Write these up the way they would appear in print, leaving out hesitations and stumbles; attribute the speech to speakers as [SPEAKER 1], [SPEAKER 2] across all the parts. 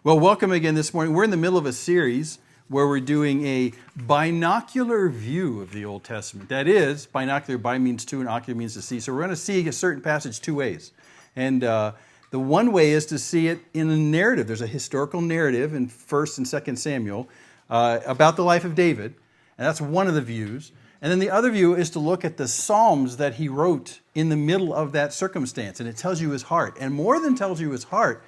[SPEAKER 1] Well, welcome again this morning. We're in the middle of a series where we're doing a binocular view of the Old Testament. That is, binocular, bi means two and ocular means to see. So we're going to see a certain passage two ways. And the one way is to see it in a narrative. There's a historical narrative in 1st and 2nd Samuel about the life of David. And that's one of the views. And then the other view is to look at the Psalms that he wrote in the middle of that circumstance. And it tells you his heart. And more than tells you his heart,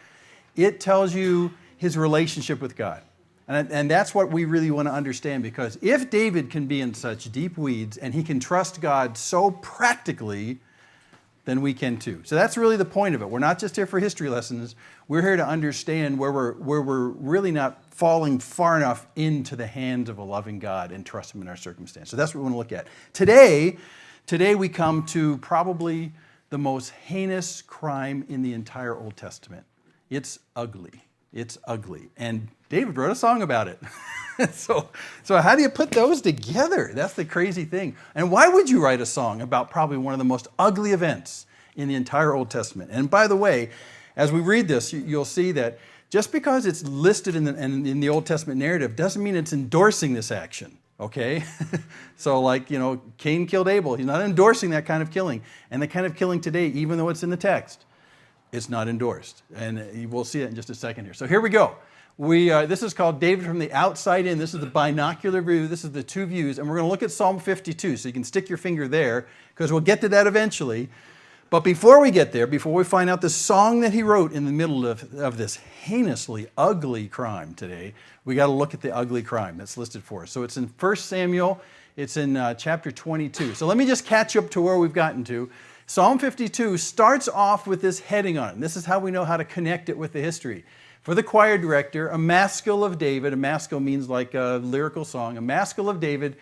[SPEAKER 1] it tells you his relationship with God. And that's what we really want to understand, because if David can be in such deep weeds and he can trust God so practically, then we can too. So that's really the point of it. We're not just here for history lessons. We're here to understand where we're really not falling far enough into the hands of a loving God and trust Him in our circumstance. So that's what we want to look at. Today we come to probably the most heinous crime in the entire Old Testament. It's ugly. It's ugly. And David wrote a song about it. So how do you put those together? That's the crazy thing. And why would you write a song about probably one of the most ugly events in the entire Old Testament? And by the way, as we read this, you'll see that just because it's listed in the Old Testament narrative doesn't mean it's endorsing this action, okay? So like, Cain killed Abel. He's not endorsing that kind of killing. And the kind of killing today, even though it's in the text, it's not endorsed. And we'll see it in just a second here. So here we go. This is called David from the Outside In. This is the binocular view. This is the two views. And we're going to look at Psalm 52. So you can stick your finger there, because we'll get to that eventually. But before we get there, before we find out the song that he wrote in the middle of this heinously ugly crime today, we got to look at the ugly crime that's listed for us. So it's in 1 Samuel. It's in chapter 22. So let me just catch up to where we've gotten to. Psalm 52 starts off with this heading on it. And this is how we know how to connect it with the history. For the choir director, a maskil of David. A maskil means like a lyrical song. A maskil of David.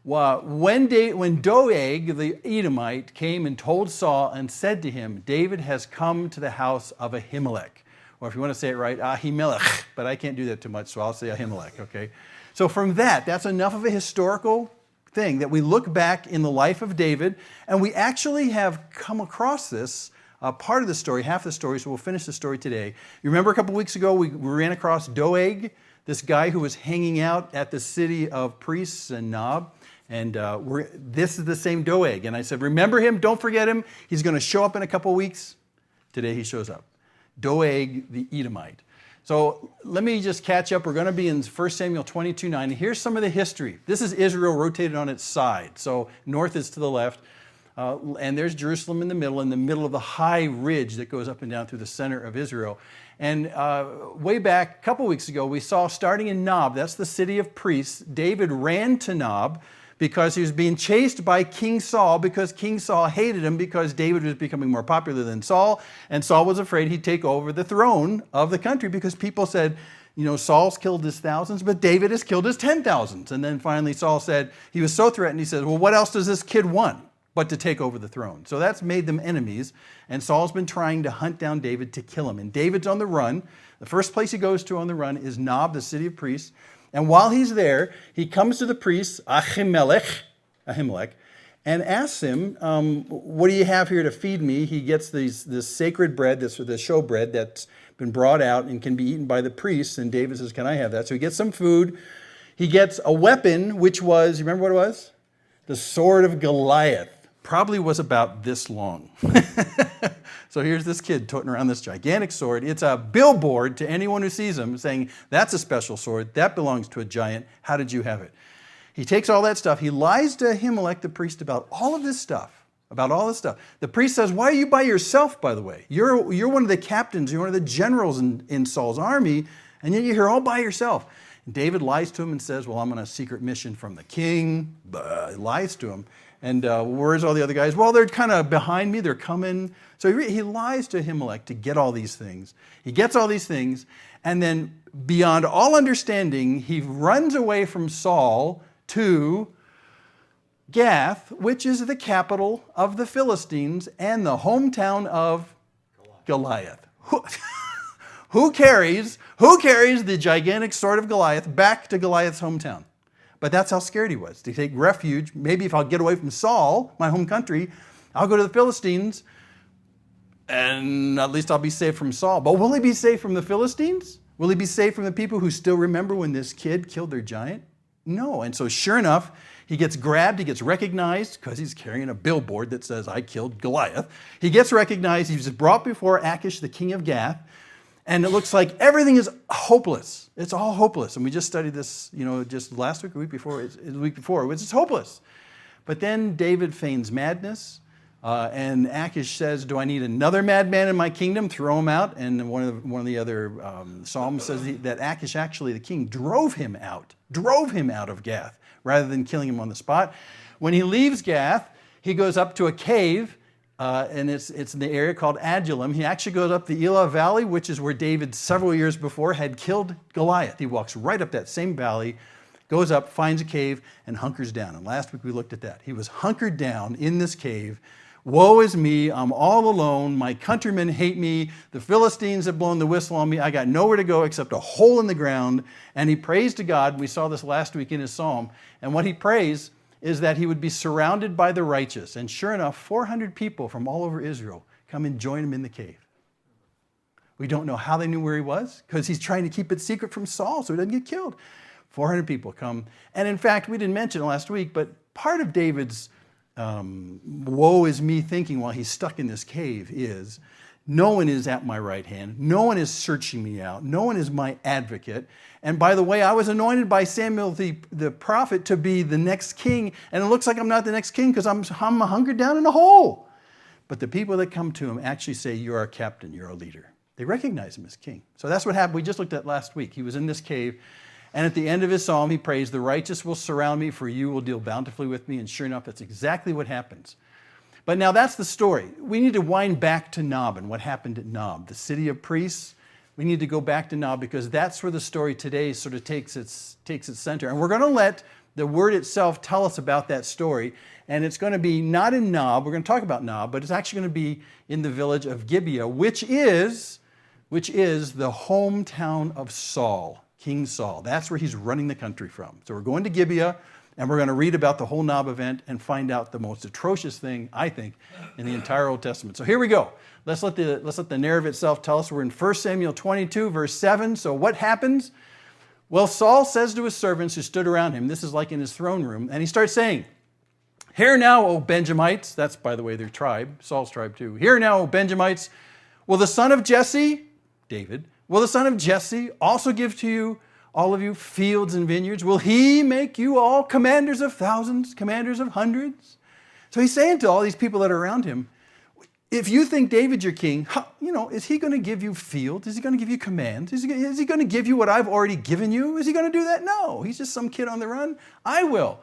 [SPEAKER 1] When Doeg the Edomite came and told Saul and said to him, David has come to the house of Ahimelech. Or if you want to say it right, Ahimelech. But I can't do that too much, so I'll say Ahimelech, okay? So from that's enough of a historical thing that we look back in the life of David, and we actually have come across this part of the story, half the story, so we'll finish the story today. You remember a couple weeks ago we ran across Doeg, this guy who was hanging out at the city of priests in Nob, and this is the same Doeg. And I said, remember him, don't forget him, he's going to show up in a couple weeks. Today he shows up. Doeg the Edomite. So let me just catch up. We're going to be in 1 Samuel 22:9. Here's some of the history. This is Israel rotated on its side. So north is to the left. And there's Jerusalem in the middle of the high ridge that goes up and down through the center of Israel. And way back a couple weeks ago, we saw starting in Nob, that's the city of priests, David ran to Nob because he was being chased by King Saul, because King Saul hated him because David was becoming more popular than Saul, and Saul was afraid he'd take over the throne of the country because people said, Saul's killed his thousands, but David has killed his 10,000s. And then finally Saul said, he was so threatened, he said, well, what else does this kid want but to take over the throne? So that's made them enemies, and Saul's been trying to hunt down David to kill him. And David's on the run. The first place he goes to on the run is Nob, the city of priests. And while he's there, he comes to the priest, Ahimelech, and asks him, what do you have here to feed me? He gets this sacred bread, this showbread that's been brought out and can be eaten by the priests. And David says, can I have that? So he gets some food. He gets a weapon, which was, you remember what it was? The sword of Goliath. Probably was about this long. So here's this kid toting around this gigantic sword. It's a billboard to anyone who sees him saying, that's a special sword. That belongs to a giant. How did you have it? He takes all that stuff. He lies to Ahimelech, the priest, about all this stuff. The priest says, why are you by yourself, by the way? You're one of the captains. You're one of the generals in Saul's army, and yet you're here all by yourself. And David lies to him and says, well, I'm on a secret mission from the king. He lies to him. And where's all the other guys? Well, they're kind of behind me. They're coming. So he lies to Ahimelech to get all these things. He gets all these things. And then beyond all understanding, he runs away from Saul to Gath, which is the capital of the Philistines and the hometown of Goliath. Who carries the gigantic sword of Goliath back to Goliath's hometown? But that's how scared he was, to take refuge. Maybe if I'll get away from Saul, my home country, I'll go to the Philistines, and at least I'll be safe from Saul. But will he be safe from the Philistines? Will he be safe from the people who still remember when this kid killed their giant? No. And so sure enough, he gets grabbed, he gets recognized because he's carrying a billboard that says, I killed Goliath. He gets recognized, he's brought before Achish, the king of Gath, and it looks like everything is hopeless. It's all hopeless. And we just studied this, just last week, or the week before. It's hopeless. But then David feigns madness, and Achish says, do I need another madman in my kingdom? Throw him out. And one of the other Psalms says that Achish, actually the king, drove him out of Gath, rather than killing him on the spot. When he leaves Gath, he goes up to a cave, and it's in the area called Adullam. He actually goes up the Elah Valley, which is where David, several years before, had killed Goliath. He walks right up that same valley, goes up, finds a cave, and hunkers down. And last week we looked at that. He was hunkered down in this cave. Woe is me, I'm all alone, my countrymen hate me, the Philistines have blown the whistle on me, I got nowhere to go except a hole in the ground. And he prays to God. We saw this last week in his psalm. And what he prays is that he would be surrounded by the righteous. And sure enough, 400 people from all over Israel come and join him in the cave. We don't know how they knew where he was, because he's trying to keep it secret from Saul so he doesn't get killed. 400 people come. And in fact, we didn't mention it last week, but part of David's woe is me thinking while he's stuck in this cave is, no one is at my right hand. No one is searching me out. No one is my advocate. And by the way, I was anointed by Samuel the prophet to be the next king. And it looks like I'm not the next king because I'm hunkered down in a hole. But the people that come to him actually say, you're our captain, you're our leader. They recognize him as king. So that's what happened. We just looked at last week. He was in this cave. And at the end of his psalm, he prays, the righteous will surround me, for you will deal bountifully with me. And sure enough, that's exactly what happens. But now that's the story. We need to wind back to Nob and what happened at Nob, the city of priests. We need to go back to Nob because that's where the story today sort of takes its center. And we're going to let the word itself tell us about that story. And it's going to be not in Nob. We're going to talk about Nob, but it's actually going to be in the village of Gibeah, which is the hometown of Saul. King Saul. That's where he's running the country from. So we're going to Gibeah, and we're going to read about the whole Nob event and find out the most atrocious thing, I think, in the entire Old Testament. So here we go. Let's let the narrative itself tell us. We're in 1 Samuel 22, verse 7. So what happens? Well, Saul says to his servants who stood around him, this is like in his throne room, and he starts saying, hear now, O Benjamites. That's, by the way, their tribe, Saul's tribe too. Hear now, O Benjamites. Will the son of Jesse, David, will the son of Jesse also give to you, all of you, fields and vineyards? Will he make you all commanders of thousands, commanders of hundreds? So he's saying to all these people that are around him, if you think David's your king, is he going to give you fields? Is he going to give you commands? Is he going to give you what I've already given you? Is he going to do that? No, he's just some kid on the run. I will.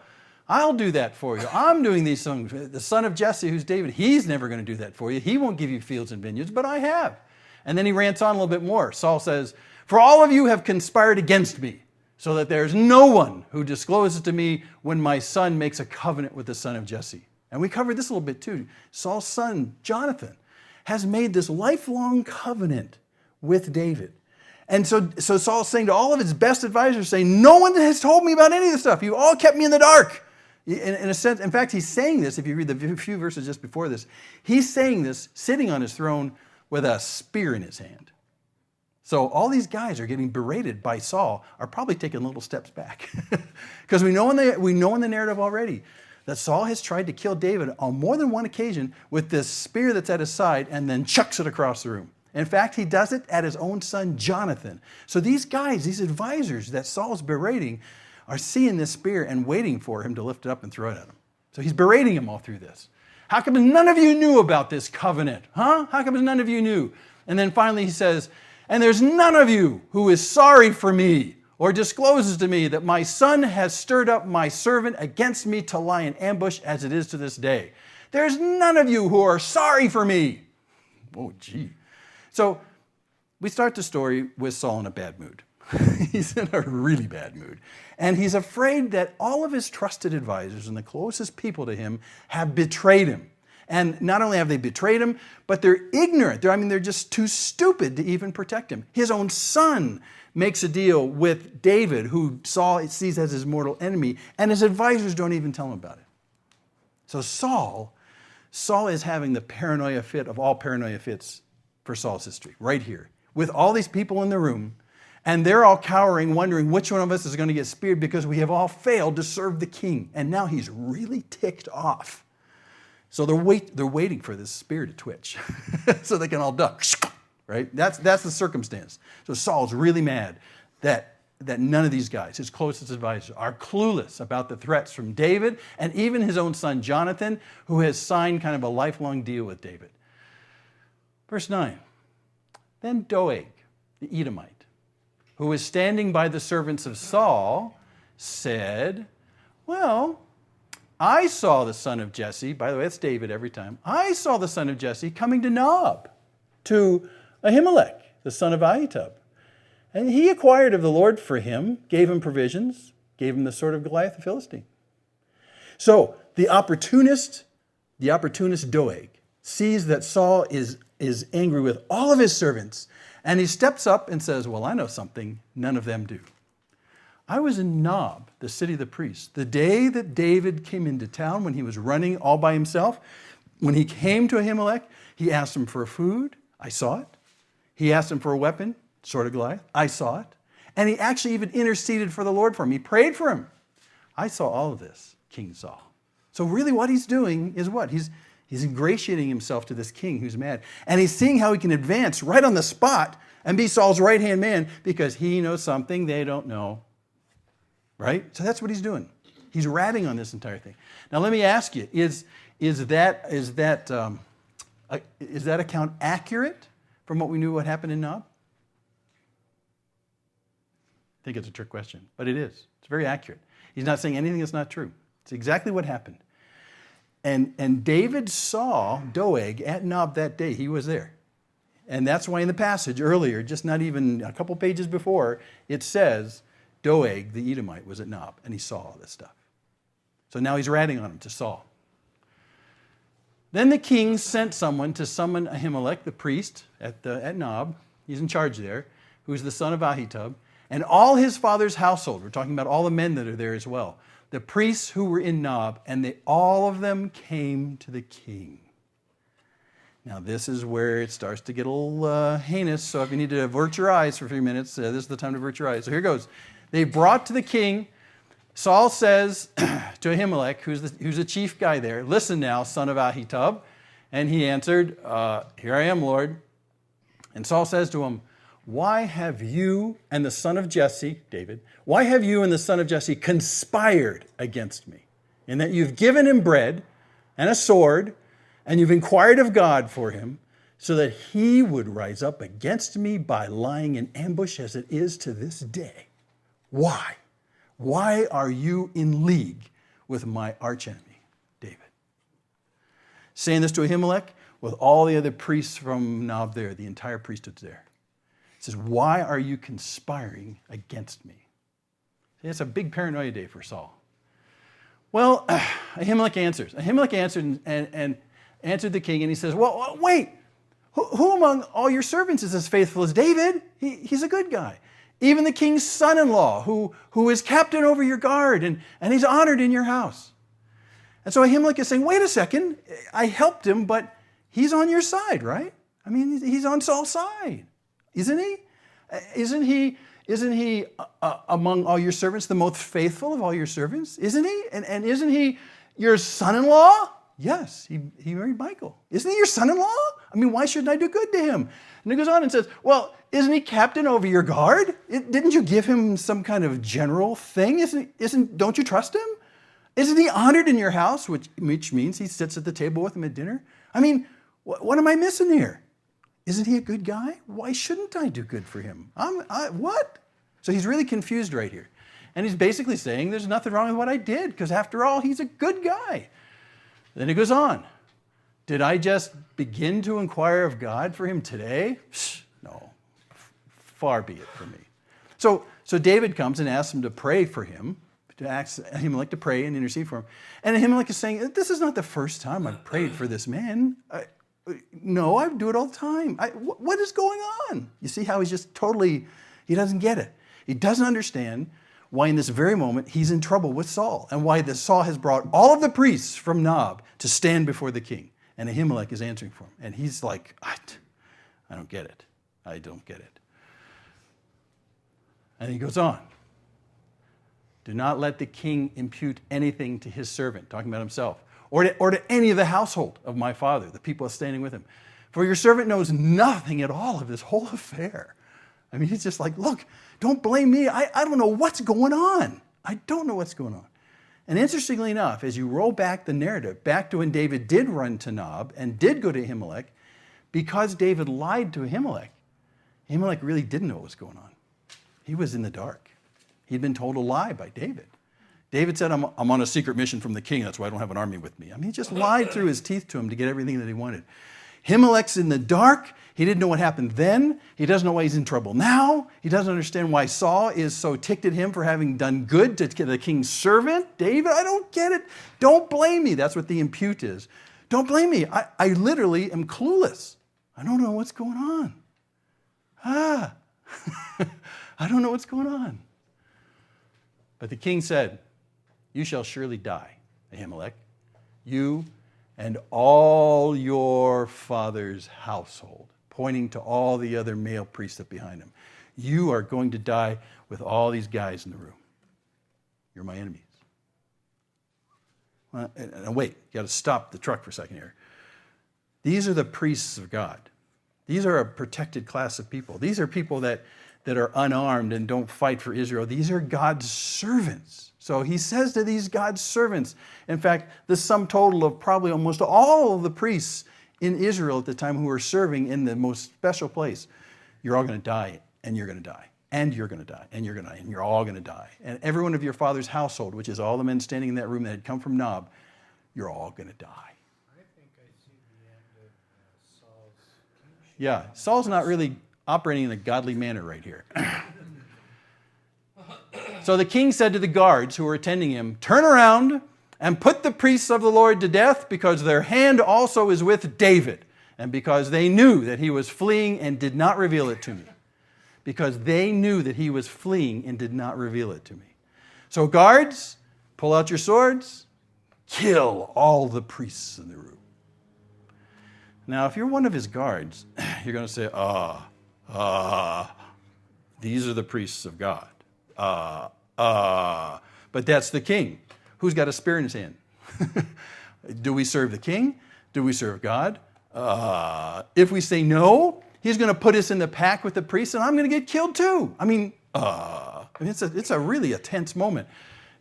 [SPEAKER 1] I'll do that for you. I'm doing these things. The son of Jesse, who's David, he's never going to do that for you. He won't give you fields and vineyards, but I have. And then he rants on a little bit more. Saul says, for all of you have conspired against me, so that there's no one who discloses to me when my son makes a covenant with the son of Jesse. And we covered this a little bit too. Saul's son, Jonathan, has made this lifelong covenant with David. And so Saul's saying to all of his best advisors, saying, no one has told me about any of this stuff. You all kept me in the dark. In a sense, in fact, he's saying this, if you read the few verses just before this, he's saying this sitting on his throne with a spear in his hand. So all these guys are getting berated by Saul are probably taking little steps back. Because we know in the narrative already that Saul has tried to kill David on more than one occasion with this spear that's at his side and then chucks it across the room. In fact, he does it at his own son, Jonathan. So these guys, these advisors that Saul's berating are seeing this spear and waiting for him to lift it up and throw it at him. So he's berating him all through this. How come none of you knew about this covenant? Huh? How come none of you knew? And then finally he says, and there's none of you who is sorry for me or discloses to me that my son has stirred up my servant against me to lie in ambush as it is to this day. There's none of you who are sorry for me. Oh, gee. So we start the story with Saul in a bad mood. He's in a really bad mood. And he's afraid that all of his trusted advisors and the closest people to him have betrayed him. And not only have they betrayed him, but they're ignorant. They're just too stupid to even protect him. His own son makes a deal with David, who Saul sees as his mortal enemy, and his advisors don't even tell him about it. So Saul is having the paranoia fit of all paranoia fits for Saul's history, right here, with all these people in the room. And they're all cowering, wondering which one of us is going to get speared because we have all failed to serve the king. And now he's really ticked off. So they're waiting for this spear to twitch so they can all duck, right? That's the circumstance. So Saul's really mad that none of these guys, his closest advisors, are clueless about the threats from David and even his own son Jonathan, who has signed kind of a lifelong deal with David. Verse 9, then Doeg, the Edomite, who was standing by the servants of Saul, said, well, I saw the son of Jesse, by the way, it's David every time, I saw the son of Jesse coming to Nob, to Ahimelech, the son of Ahitub. And he inquired of the Lord for him, gave him provisions, gave him the sword of Goliath the Philistine. So the opportunist Doeg sees that Saul is angry with all of his servants, and he steps up and says, well, I know something none of them do. I was in Nob, the city of the priests, the day that David came into town when he was running all by himself. When he came to Ahimelech, he asked him for food. I saw it. He asked him for a weapon, sword of Goliath. I saw it. And he actually even interceded for the Lord for him. He prayed for him. I saw all of this, King Saul. So really what he's doing is what? He's ingratiating himself to this king who's mad. And he's seeing how he can advance right on the spot and be Saul's right-hand man because he knows something they don't know. Right? So that's what he's doing. He's ratting on this entire thing. Now let me ask you, is that account accurate from what we knew what happened in Nob? I think it's a trick question, but it is. It's very accurate. He's not saying anything that's not true. It's exactly what happened. And David saw Doeg at Nob that day. He was there. And that's why in the passage earlier, just not even a couple pages before, it says Doeg, the Edomite, was at Nob, and he saw all this stuff. So now he's ratting on him to Saul. Then the king sent someone to summon Ahimelech, the priest, at Nob. He's in charge there, who's the son of Ahitub, and all his father's household. We're talking about all the men that are there as well. The priests who were in Nob, and all of them came to the king. Now this is where it starts to get a little heinous, so if you need to avert your eyes for a few minutes, this is the time to avert your eyes. So here goes. They brought to the king, Saul says to Ahimelech, who's the chief guy there, listen now, son of Ahitub. And he answered, here I am, Lord. And Saul says to him, why have you and the son of Jesse, David, why have you and the son of Jesse conspired against me? In that you've given him bread and a sword, and you've inquired of God for him, so that he would rise up against me by lying in ambush as it is to this day. Why? Why are you in league with my archenemy, David? Saying this to Ahimelech with all the other priests from Nob there, the entire priesthood's there. He says, why are you conspiring against me? See, it's a big paranoia day for Saul. Well, Ahimelech answers. Ahimelech answered and answered the king, and he says, well, wait, who among all your servants is as faithful as David? He's a good guy. Even the king's son-in-law, who is captain over your guard, and he's honored in your house. And so Ahimelech is saying, wait a second, I helped him, but he's on your side, right? I mean, he's on Saul's side, isn't he? Isn't he among all your servants the most faithful of all your servants? Isn't he? And isn't he your son-in-law? Yes, he married Michal. Isn't he your son-in-law? I mean, why shouldn't I do good to him? And he goes on and says, well, isn't he captain over your guard? Didn't you give him some kind of general thing? Don't you trust him? Isn't he honored in your house, which means he sits at the table with him at dinner? I mean, what am I missing here? Isn't he a good guy? Why shouldn't I do good for him? What? So he's really confused right here. And he's basically saying there's nothing wrong with what I did, because after all, he's a good guy. Then he goes on. Did I just begin to inquire of God for him today? No, far be it from me. So David comes and asks him to pray for him, to ask Ahimelech to pray and intercede for him. And Ahimelech is saying, this is not the first time I've prayed for this man. No, I do it all the time. What is going on? You see how he's just totally, he doesn't get it. He doesn't understand why in this very moment he's in trouble with Saul, and why Saul has brought all of the priests from Nob to stand before the king. And Ahimelech is answering for him. And he's like, I don't get it. I don't get it. And he goes on. Do not let the king impute anything to his servant, talking about himself, or to any of the household of my father, the people standing with him. For your servant knows nothing at all of this whole affair. I mean, he's just like, look, don't blame me. I don't know what's going on. I don't know what's going on. And interestingly enough, as you roll back the narrative, back to when David did run to Nob and did go to Ahimelech, because David lied to Ahimelech, Ahimelech really didn't know what was going on. He was in the dark. He'd been told a lie by David. David said, I'm on a secret mission from the king, that's why I don't have an army with me. I mean, he just lied through his teeth to him to get everything that he wanted. Ahimelech's in the dark. He didn't know what happened then. He doesn't know why he's in trouble now. He doesn't understand why Saul is so ticked at him for having done good to the king's servant, David. I don't get it. Don't blame me. That's what the impute is. Don't blame me. I literally am clueless. I don't know what's going on. I don't know what's going on. But the king said, you shall surely die, Ahimelech, you and all your father's household, pointing to all the other male priests up behind him. You are going to die with all these guys in the room. You're my enemies. Well, and wait, you got to stop the truck for a second here. These are the priests of God. These are a protected class of people. These are people that are unarmed and don't fight for Israel. These are God's servants. So he says to these God's servants, in fact, the sum total of probably almost all of the priests in Israel at the time who were serving in the most special place, you're all going to die, and you're going to die, and you're going to die, and you're going to die, and you're all going to die. And every one of your father's household, which is all the men standing in that room that had come from Nob, you're all going to die.
[SPEAKER 2] I think I see the end of Saul's kingship.
[SPEAKER 1] Yeah, Saul's not really operating in a godly manner right here. So the king said to the guards who were attending him, turn around and put the priests of the Lord to death, because their hand also is with David, and because they knew that he was fleeing and did not reveal it to me. Because they knew that he was fleeing and did not reveal it to me. So guards, pull out your swords, kill all the priests in the room. Now, if you're one of his guards, you're going to say, these are the priests of God. But that's the king. Who's got a spear in his hand? Do we serve the king? Do we serve God? If we say no, he's going to put us in the pack with the priests, and I'm going to get killed too. I mean, it's a really tense moment.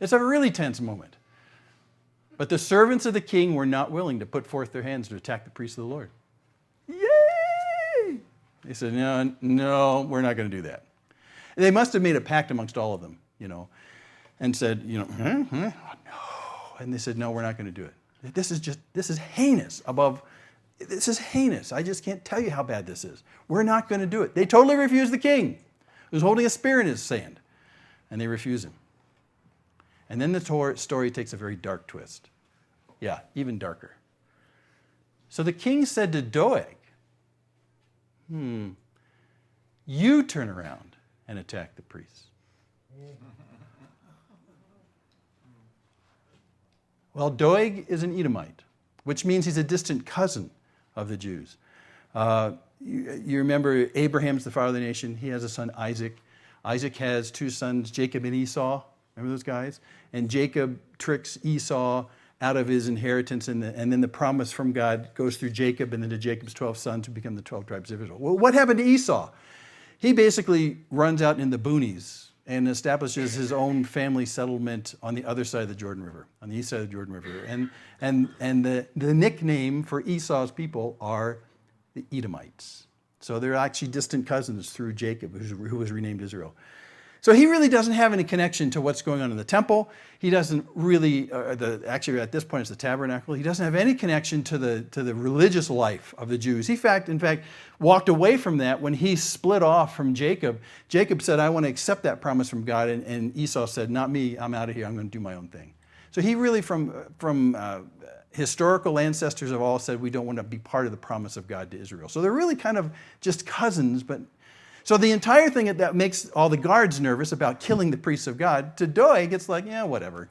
[SPEAKER 1] It's a really tense moment. But the servants of the king were not willing to put forth their hands to attack the priests of the Lord. Yay! They said, no, we're not going to do that. They must have made a pact amongst all of them, and said, no. And they said, no, we're not going to do it. This is heinous this is heinous. I just can't tell you how bad this is. We're not going to do it. They totally refused the king, who's holding a spear in his hand, and they refuse him. And then the story takes a very dark twist. Yeah, even darker. So the king said to Doeg, you turn around and attack the priests. Well, Doeg is an Edomite, which means he's a distant cousin of the Jews. You remember Abraham's the father of the nation. He has a son, Isaac. Isaac has two sons, Jacob and Esau. Remember those guys? And Jacob tricks Esau out of his inheritance, and then the promise from God goes through Jacob and then to Jacob's 12 sons who become the 12 tribes of Israel. Well, what happened to Esau? He basically runs out in the boonies and establishes his own family settlement on the other side of the Jordan River, on the east side of the Jordan River. And the nickname for Esau's people are the Edomites. So they're actually distant cousins through Jacob, who was renamed Israel. So he really doesn't have any connection to what's going on in the temple. He doesn't really, actually at this point it's the tabernacle. He doesn't have any connection to the religious life of the Jews. He, in fact, walked away from that when he split off from Jacob. Jacob said, I want to accept that promise from God. And Esau said, not me, I'm out of here, I'm going to do my own thing. So he really, from historical ancestors have all said, we don't want to be part of the promise of God to Israel. So they're really kind of just cousins, but so the entire thing that makes all the guards nervous about killing the priests of God, to Doeg, it's like, yeah, whatever.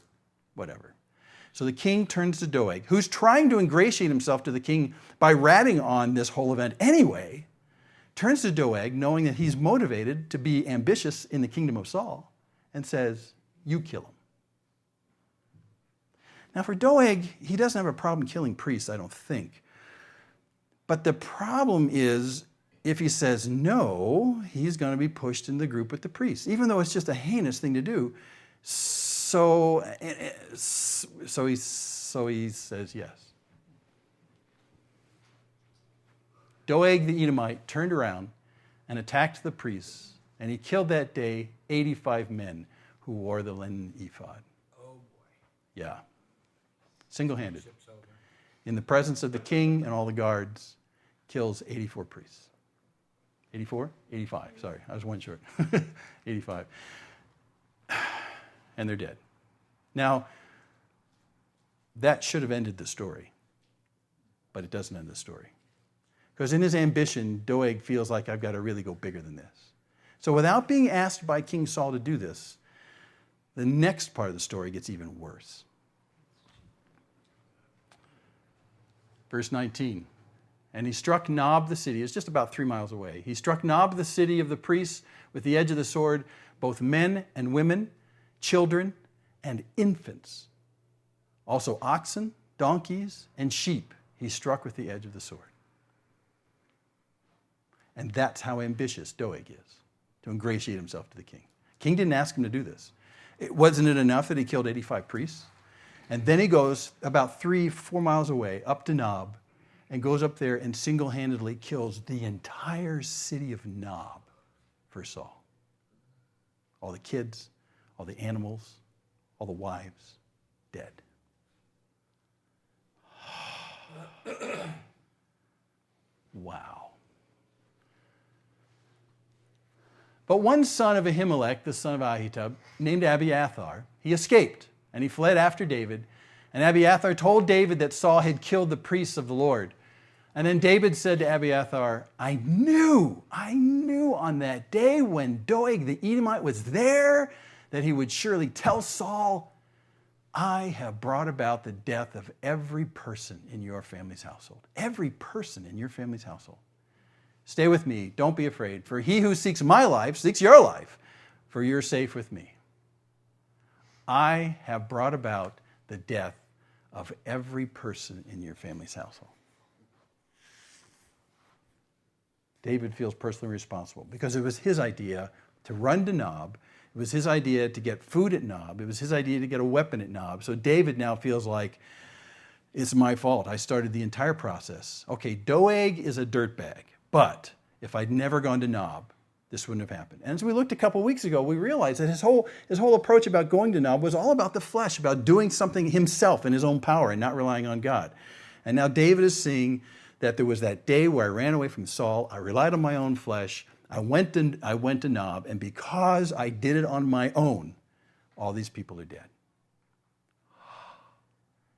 [SPEAKER 1] So the king turns to Doeg, who's trying to ingratiate himself to the king by ratting on this whole event anyway, turns to Doeg, knowing that he's motivated to be ambitious in the kingdom of Saul, and says, you kill him. Now for Doeg, he doesn't have a problem killing priests, I don't think. But the problem is, if he says no, he's going to be pushed into the group with the priests, even though it's just a heinous thing to do. So he says yes. Doeg the Edomite turned around and attacked the priests, and he killed that day 85 men who wore the linen ephod.
[SPEAKER 2] Oh boy.
[SPEAKER 1] Yeah. Single-handed.
[SPEAKER 2] Ship's over.
[SPEAKER 1] In the presence of the king and all the guards, kills 84 priests. 84? 85, sorry. I was one short. 85. And they're dead. Now, that should have ended the story, but it doesn't end the story. Because in his ambition, Doeg feels like I've got to really go bigger than this. So without being asked by King Saul to do this, the next part of the story gets even worse. Verse 19. And he struck Nob the city. It's just about 3 miles away. He struck Nob the city of the priests with the edge of the sword, both men and women, children and infants. Also oxen, donkeys, and sheep he struck with the edge of the sword. And that's how ambitious Doeg is, to ingratiate himself to the king. King didn't ask him to do this. Wasn't it enough that he killed 85 priests? And then he goes about 3-4 miles away up to Nob and goes up there and single-handedly kills the entire city of Nob for Saul. All the kids, all the animals, all the wives, dead. Wow. But one son of Ahimelech, the son of Ahitub, named Abiathar, he escaped, and he fled after David. And Abiathar told David that Saul had killed the priests of the Lord. And then David said to Abiathar, I knew on that day when Doeg the Edomite was there that he would surely tell Saul, I have brought about the death of every person in your family's household. Every person in your family's household. Stay with me, don't be afraid, for he who seeks my life seeks your life, for you're safe with me. I have brought about the death of every person in your family's household. David feels personally responsible because it was his idea to run to Nob. It was his idea to get food at Nob. It was his idea to get a weapon at Nob. So David now feels like, it's my fault. I started the entire process. Okay, Doeg is a dirtbag. But if I'd never gone to Nob, this wouldn't have happened. And as we looked a couple weeks ago, we realized that his whole approach about going to Nob was all about the flesh, about doing something himself in his own power and not relying on God. And now David is seeing that there was that day where I ran away from Saul. I relied on my own flesh. I went to Nob, and because I did it on my own, all these people are dead.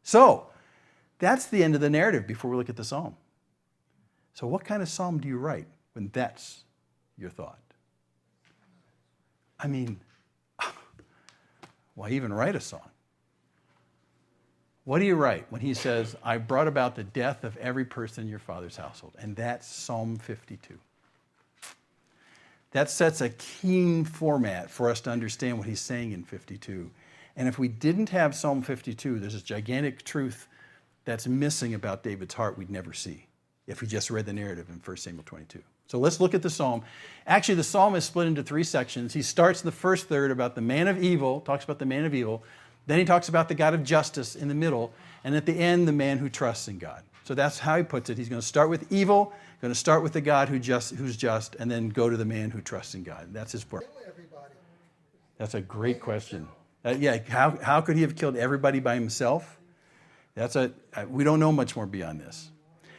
[SPEAKER 1] So that's the end of the narrative before we look at the psalm. So what kind of psalm do you write when that's your thought? I mean, why even write a song? What do you write when he says, I brought about the death of every person in your father's household? And that's Psalm 52. That sets a keen format for us to understand what he's saying in 52. And if we didn't have Psalm 52, there's this gigantic truth that's missing about David's heart we'd never see if we just read the narrative in 1 Samuel 22. So let's look at the psalm. Actually, the psalm is split into 3 sections. He starts in the first third about the man of evil, talks about the man of evil. Then he talks about the God of justice in the middle. And at the end, the man who trusts in God. So that's how he puts it. He's going to start with evil, going to start with the God who's just, and then go to the man who trusts in God. That's his part. That's a great question. How could he have killed everybody by himself? We don't know much more beyond this.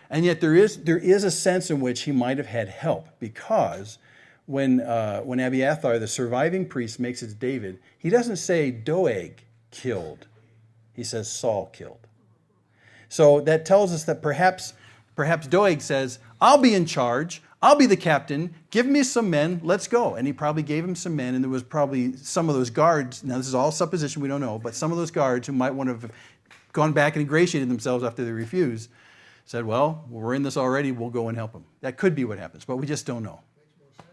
[SPEAKER 1] And yet there is a sense in which he might have had help, because when Abiathar, the surviving priest, makes it to David, he doesn't say Doeg killed. He says Saul killed. So that tells us that perhaps Doeg says, I'll be in charge. I'll be the captain. Give me some men. Let's go. And he probably gave him some men, and there was probably some of those guards. Now, this is all supposition. We don't know. But some of those guards who might want to have gone back and ingratiated themselves after they refused said, well, we're in this already, we'll go and help him. That could be what happens, but we just don't know.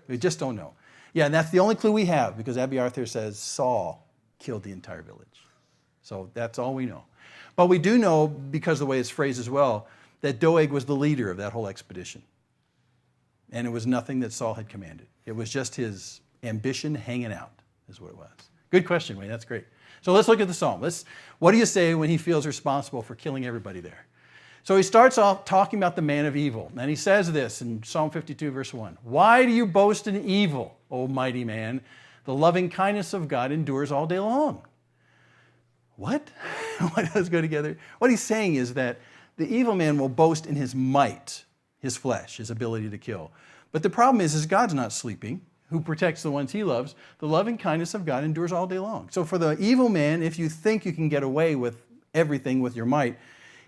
[SPEAKER 1] We just don't know. Yeah, and that's the only clue we have, because Abiathar says Saul killed the entire village. So that's all we know. But we do know, because of the way it's phrased as well, that Doeg was the leader of that whole expedition. And it was nothing that Saul had commanded. It was just his ambition hanging out, is what it was. Good question, Wayne. That's great. So let's look at the psalm. What do you say when he feels responsible for killing everybody there? So he starts off talking about the man of evil. And he says this in Psalm 52, verse 1. Why do you boast in evil, O mighty man? The loving kindness of God endures all day long. What? Why does go together? What he's saying is that the evil man will boast in his might, his flesh, his ability to kill. But the problem is God's not sleeping, who protects the ones he loves. The loving kindness of God endures all day long. So for the evil man, if you think you can get away with everything with your might,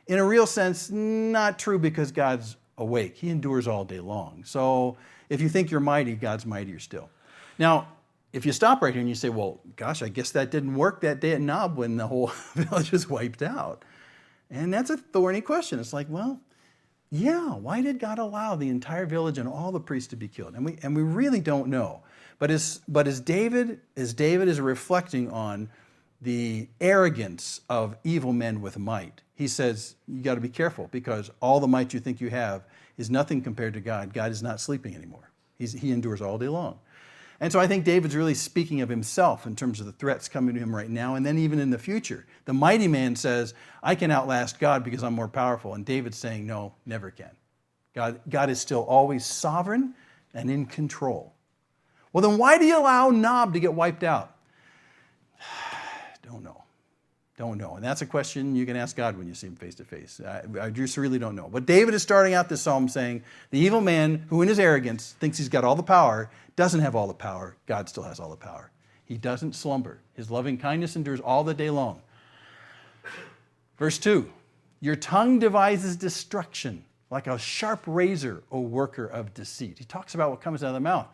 [SPEAKER 1] in a real sense, not true, because God's awake. He endures all day long. So if you think you're mighty, God's mightier still. Now, if you stop right here and you say, well, gosh, I guess that didn't work that day at Nob when the whole village was wiped out. And that's a thorny question. It's like, well, yeah, why did God allow the entire village and all the priests to be killed? And we really don't know. But as David is reflecting on the arrogance of evil men with might, he says, you got to be careful, because all the might you think you have is nothing compared to God. God is not sleeping anymore. He endures all day long. And so I think David's really speaking of himself in terms of the threats coming to him right now, and then even in the future. The mighty man says, I can outlast God because I'm more powerful. And David's saying, no, never can. God is still always sovereign and in control. Well, then why do you allow Nob to get wiped out? Don't know. And that's a question you can ask God when you see him face to face. I just really don't know. But David is starting out this psalm saying, the evil man who in his arrogance thinks he's got all the power doesn't have all the power. God still has all the power. He doesn't slumber. His loving kindness endures all the day long. Verse 2, your tongue devises destruction like a sharp razor, O worker of deceit. He talks about what comes out of the mouth.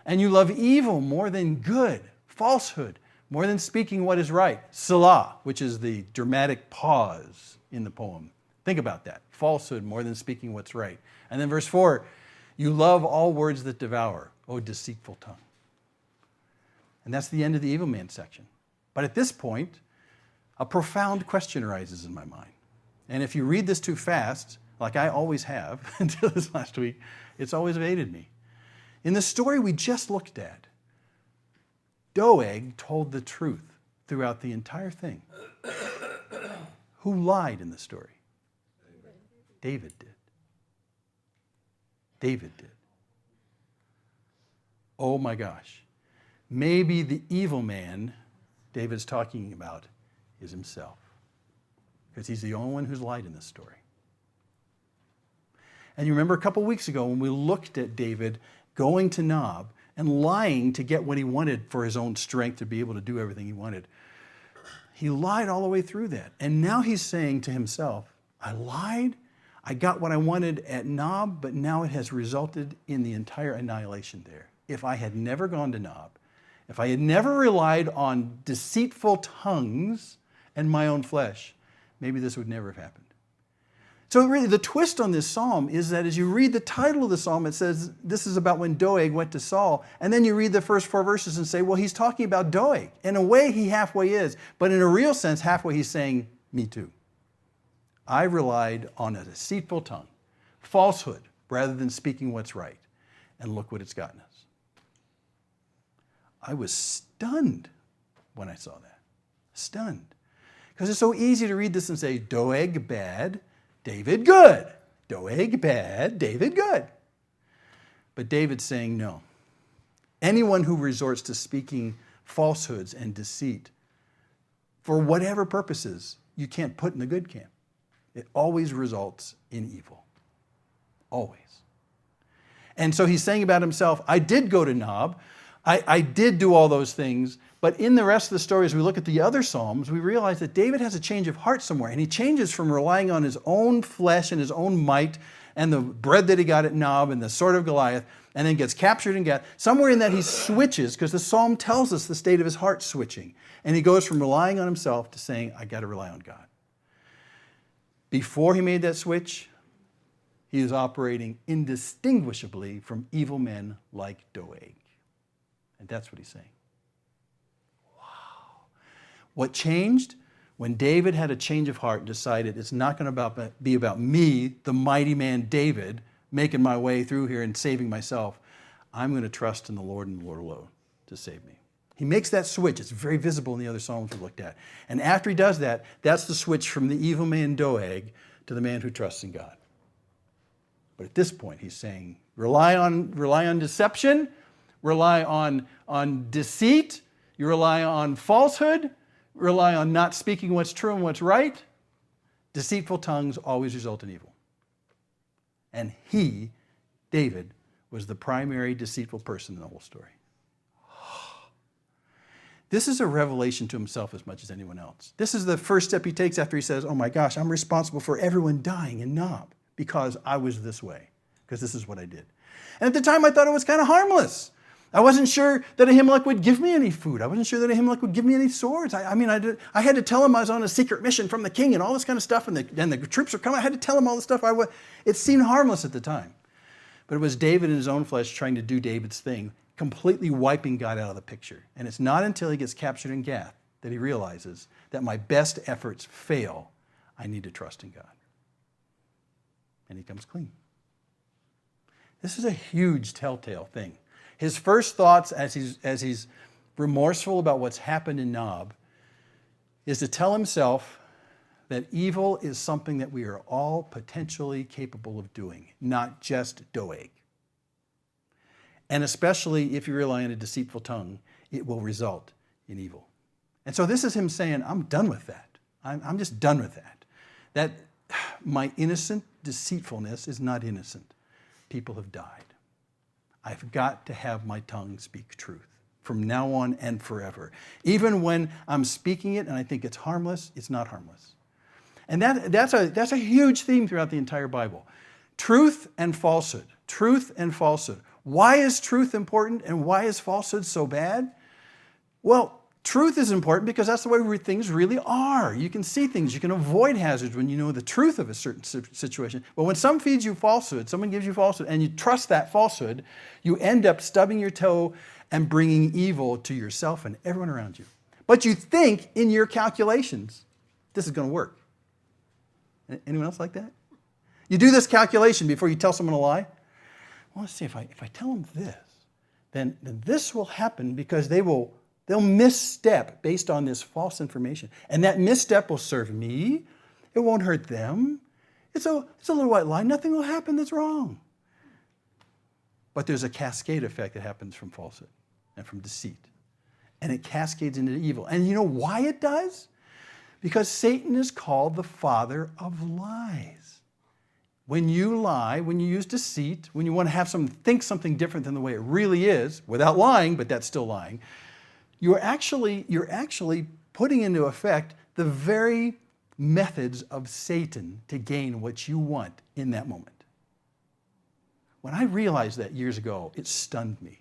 [SPEAKER 1] And you love evil more than good, falsehood more than speaking what is right. Selah, which is the dramatic pause in the poem. Think about that. Falsehood more than speaking what's right. And then verse 4, you love all words that devour, O deceitful tongue. And that's the end of the evil man section. But at this point, a profound question arises in my mind. And if you read this too fast, like I always have until this last week, it's always evaded me. In the story we just looked at, Doeg told the truth throughout the entire thing. Who lied in the story? David did. David did. Oh my gosh. Maybe the evil man David's talking about is himself, because he's the only one who's lied in this story. And you remember a couple weeks ago when we looked at David going to Nob and lying to get what he wanted for his own strength to be able to do everything he wanted. He lied all the way through that. And now he's saying to himself, I lied, I got what I wanted at Nob, but now it has resulted in the entire annihilation there. If I had never gone to Nob, if I had never relied on deceitful tongues and my own flesh, maybe this would never have happened. So really the twist on this psalm is that as you read the title of the psalm, it says this is about when Doeg went to Saul. And then you read the first 4 verses and say, well, he's talking about Doeg. In a way, he halfway is. But in a real sense, halfway he's saying, me too. I relied on a deceitful tongue, falsehood, rather than speaking what's right. And look what it's gotten us. I was stunned when I saw that. Stunned. Because it's so easy to read this and say, Doeg bad, David good. Doeg bad, David good. But David's saying no. Anyone who resorts to speaking falsehoods and deceit for whatever purposes, you can't put in the good camp. It always results in evil. Always. And so he's saying about himself, I did go to Nob. I did do all those things. But in the rest of the story, as we look at the other Psalms, we realize that David has a change of heart somewhere. And he changes from relying on his own flesh and his own might and the bread that he got at Nob and the sword of Goliath, and then gets captured in Gath. Somewhere in that he switches, because the Psalm tells us the state of his heart switching. And he goes from relying on himself to saying, I got to rely on God. Before he made that switch, he is operating indistinguishably from evil men like Doeg. And that's what he's saying. Wow. What changed? When David had a change of heart and decided it's not going to be about me, the mighty man David, making my way through here and saving myself. I'm going to trust in the Lord and the Lord alone to save me. He makes that switch. It's very visible in the other Psalms we looked at. And after he does that, that's the switch from the evil man Doeg to the man who trusts in God. But at this point, he's saying, rely on deception, rely on deceit, you rely on falsehood, rely on not speaking what's true and what's right. Deceitful tongues always result in evil. And he, David, was the primary deceitful person in the whole story. This is a revelation to himself as much as anyone else. This is the first step he takes after he says, oh my gosh, I'm responsible for everyone dying in Nob because I was this way, because this is what I did. And at the time I thought it was kind of harmless. I wasn't sure that Ahimelech would give me any food. I wasn't sure that Ahimelech would give me any swords. I had to tell him I was on a secret mission from the king and all this kind of stuff, and the troops were coming. I had to tell him all this stuff. It seemed harmless at the time. But it was David in his own flesh trying to do David's thing, completely wiping God out of the picture. And it's not until he gets captured in Gath that he realizes that my best efforts fail. I need to trust in God. And he comes clean. This is a huge telltale thing. His first thoughts as he's remorseful about what's happened in Nob is to tell himself that evil is something that we are all potentially capable of doing, not just Doeg. And especially if you rely on a deceitful tongue, it will result in evil. And so this is him saying, I'm done with that. I'm just done with that. That my innocent deceitfulness is not innocent. People have died. I've got to have my tongue speak truth from now on and forever. Even when I'm speaking it and I think it's harmless, it's not harmless. And that's a huge theme throughout the entire Bible. Truth and falsehood. Truth and falsehood. Why is truth important and why is falsehood so bad? Well, truth is important because that's the way things really are. You can see things. You can avoid hazards when you know the truth of a certain situation. But when someone feeds you falsehood, someone gives you falsehood, and you trust that falsehood, you end up stubbing your toe and bringing evil to yourself and everyone around you. But you think in your calculations, this is going to work. Anyone else like that? You do this calculation before you tell someone a lie. Well, let's see, if I tell them this, then this will happen because they'll misstep based on this false information. And that misstep will serve me. It won't hurt them. It's a little white lie. Nothing will happen that's wrong. But there's a cascade effect that happens from falsehood and from deceit. And it cascades into evil. And you know why it does? Because Satan is called the father of lies. When you lie, when you use deceit, when you want to have someone think something different than the way it really is, without lying, but that's still lying, you're actually putting into effect the very methods of Satan to gain what you want in that moment. When I realized that years ago, it stunned me.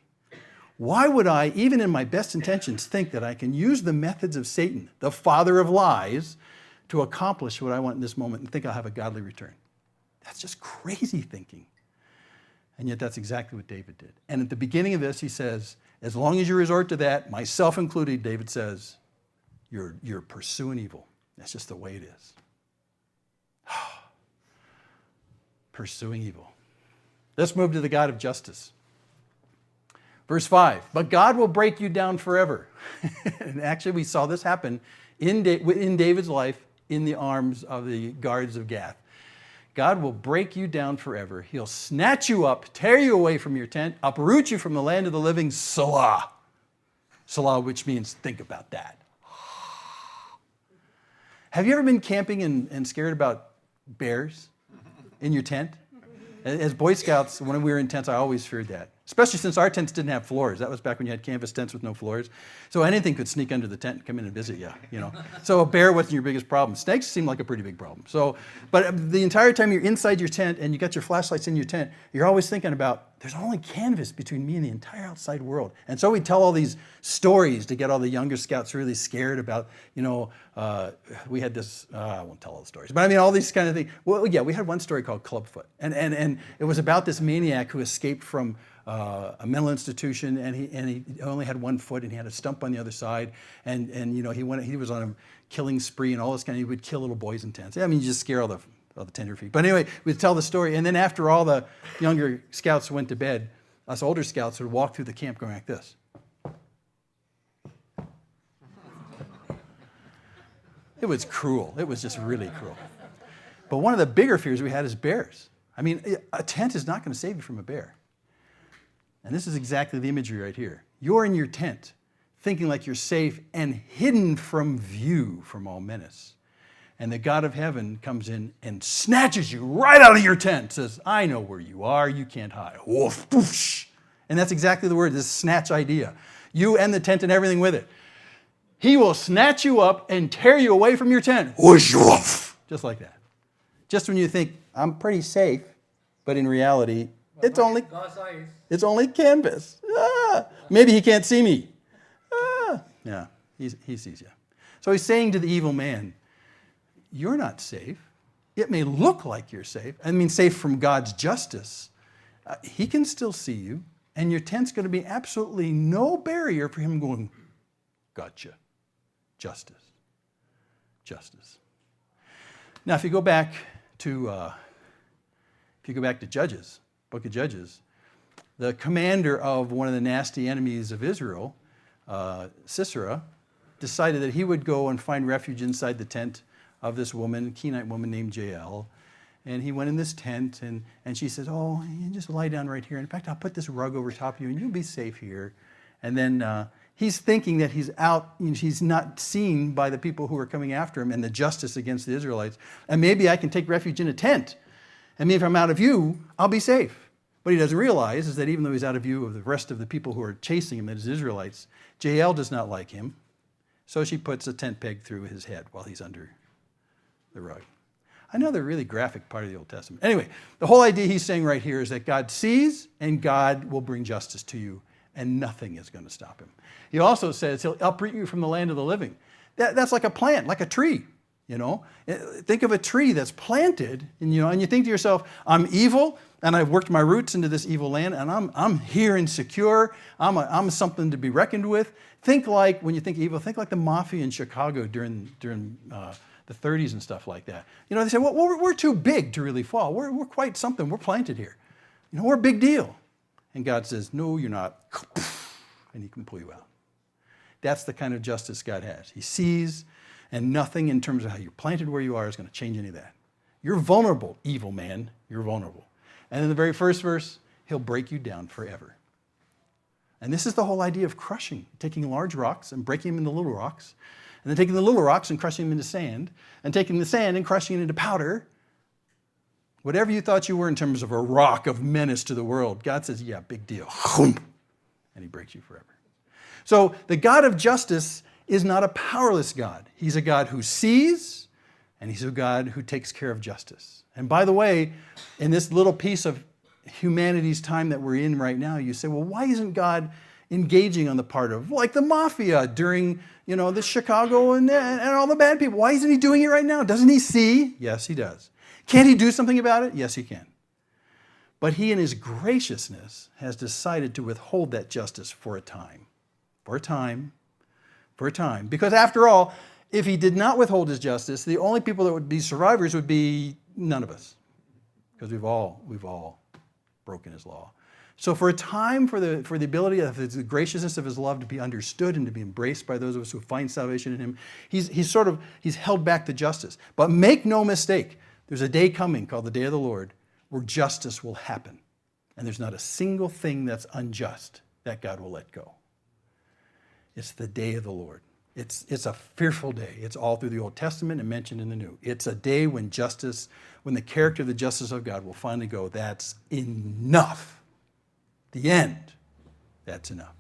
[SPEAKER 1] Why would I, even in my best intentions, think that I can use the methods of Satan, the father of lies, to accomplish what I want in this moment and think I'll have a godly return? That's just crazy thinking. And yet that's exactly what David did. And at the beginning of this, he says, as long as you resort to that, myself included, David says, you're pursuing evil. That's just the way it is. Pursuing evil. Let's move to the God of justice. Verse 5, but God will break you down forever. And actually, we saw this happen in David's life in the arms of the guards of Gath. God will break you down forever. He'll snatch you up, tear you away from your tent, uproot you from the land of the living, Salah. Salah, which means think about that. Have you ever been camping and scared about bears in your tent? As Boy Scouts, when we were in tents, I always feared that. Especially since our tents didn't have floors. That was back when you had canvas tents with no floors. So anything could sneak under the tent and come in and visit you, know. So a bear wasn't your biggest problem. Snakes seemed like a pretty big problem. But the entire time you're inside your tent and you got your flashlights in your tent, you're always thinking about, There's only canvas between me and the entire outside world. And so we tell all these stories to get all the younger scouts really scared about, we had this, I won't tell all the stories, but I mean, all these kind of things. Well, yeah, we had one story called Clubfoot. And it was about this maniac who escaped from a mental institution, and he only had one foot, and he had a stump on the other side. And he was on a killing spree and all this kind of, he would kill little boys in tents. I mean, you just scare all the tenderfeet. But anyway, we'd tell the story, and then after all the younger scouts went to bed, us older scouts would walk through the camp going like this. It was cruel. It was just really cruel. But one of the bigger fears we had is bears. I mean, a tent is not going to save you from a bear. And this is exactly the imagery right here. You're in your tent, thinking like you're safe and hidden from view from all menace. And the God of heaven comes in and snatches you right out of your tent, says, I know where you are, you can't hide. Woof, whoosh. And that's exactly the word, this snatch idea. You and the tent and everything with it. He will snatch you up and tear you away from your tent. Whoosh, woof. Just like that. Just when you think, I'm pretty safe, but in reality, it's only canvas. Maybe he can't see me. Yeah, he sees you. So he's saying to the evil man, you're not safe. It may look like you're safe. I mean, safe from God's justice. He can still see you, and your tent's going to be absolutely no barrier for him going, gotcha. Justice. Justice. Now, if you go back to Judges, Book of Judges, the commander of one of the nasty enemies of Israel, Sisera, decided that he would go and find refuge inside the tent of this woman, Kenite woman named Jael. And he went in this tent, and she says, oh, you just lie down right here. In fact, I'll put this rug over top of you, and you'll be safe here. And then he's thinking that he's out, he's not seen by the people who are coming after him and the justice against the Israelites. And maybe I can take refuge in a tent. And maybe if I'm out of view, I'll be safe. What he doesn't realize is that even though he's out of view of the rest of the people who are chasing him, that is Israelites, Jael does not like him. So she puts a tent peg through his head while he's under the rug. Another really graphic part of the Old Testament. Anyway, the whole idea he's saying right here is that God sees and God will bring justice to you, and nothing is going to stop him. He also says he'll uproot you from the land of the living. That's like a plant, like a tree. Think of a tree that's planted, and you think to yourself, I'm evil, and I've worked my roots into this evil land, and I'm here and secure. I'm something to be reckoned with. Think like, when you think evil, think like the mafia in Chicago during the 30s and stuff like that. They say, well, we're too big to really fall. We're quite something. We're planted here. We're a big deal. And God says, no, you're not. And he can pull you out. That's the kind of justice God has. He sees, and nothing in terms of how you're planted where you are is going to change any of that. You're vulnerable, evil man. You're vulnerable. And in the very first verse, he'll break you down forever. And this is the whole idea of crushing, taking large rocks and breaking them into little rocks, and then taking the little rocks and crushing them into sand, and taking the sand and crushing it into powder. Whatever you thought you were in terms of a rock of menace to the world, God says, yeah, big deal. And he breaks you forever. So the God of justice is not a powerless God. He's a God who sees, and he's a God who takes care of justice. And by the way, in this little piece of humanity's time that we're in right now, you say, well, why isn't God engaging on the part of, like the mafia during, the Chicago and all the bad people? Why isn't he doing it right now? Doesn't he see? Yes, he does. Can't he do something about it? Yes, he can. But he, in his graciousness, has decided to withhold that justice for a time. For a time. Because after all, if he did not withhold his justice, the only people that would be survivors would be none of us. Because we've all broken his law. So for a time, for the ability of the graciousness of his love to be understood and to be embraced by those of us who find salvation in him, he's held back the justice. But make no mistake, there's a day coming called the day of the Lord where justice will happen. And there's not a single thing that's unjust that God will let go. It's the day of the Lord. It's a fearful day. It's all through the Old Testament and mentioned in the New. It's a day when the character of the justice of God will finally go, that's enough. The end. That's enough.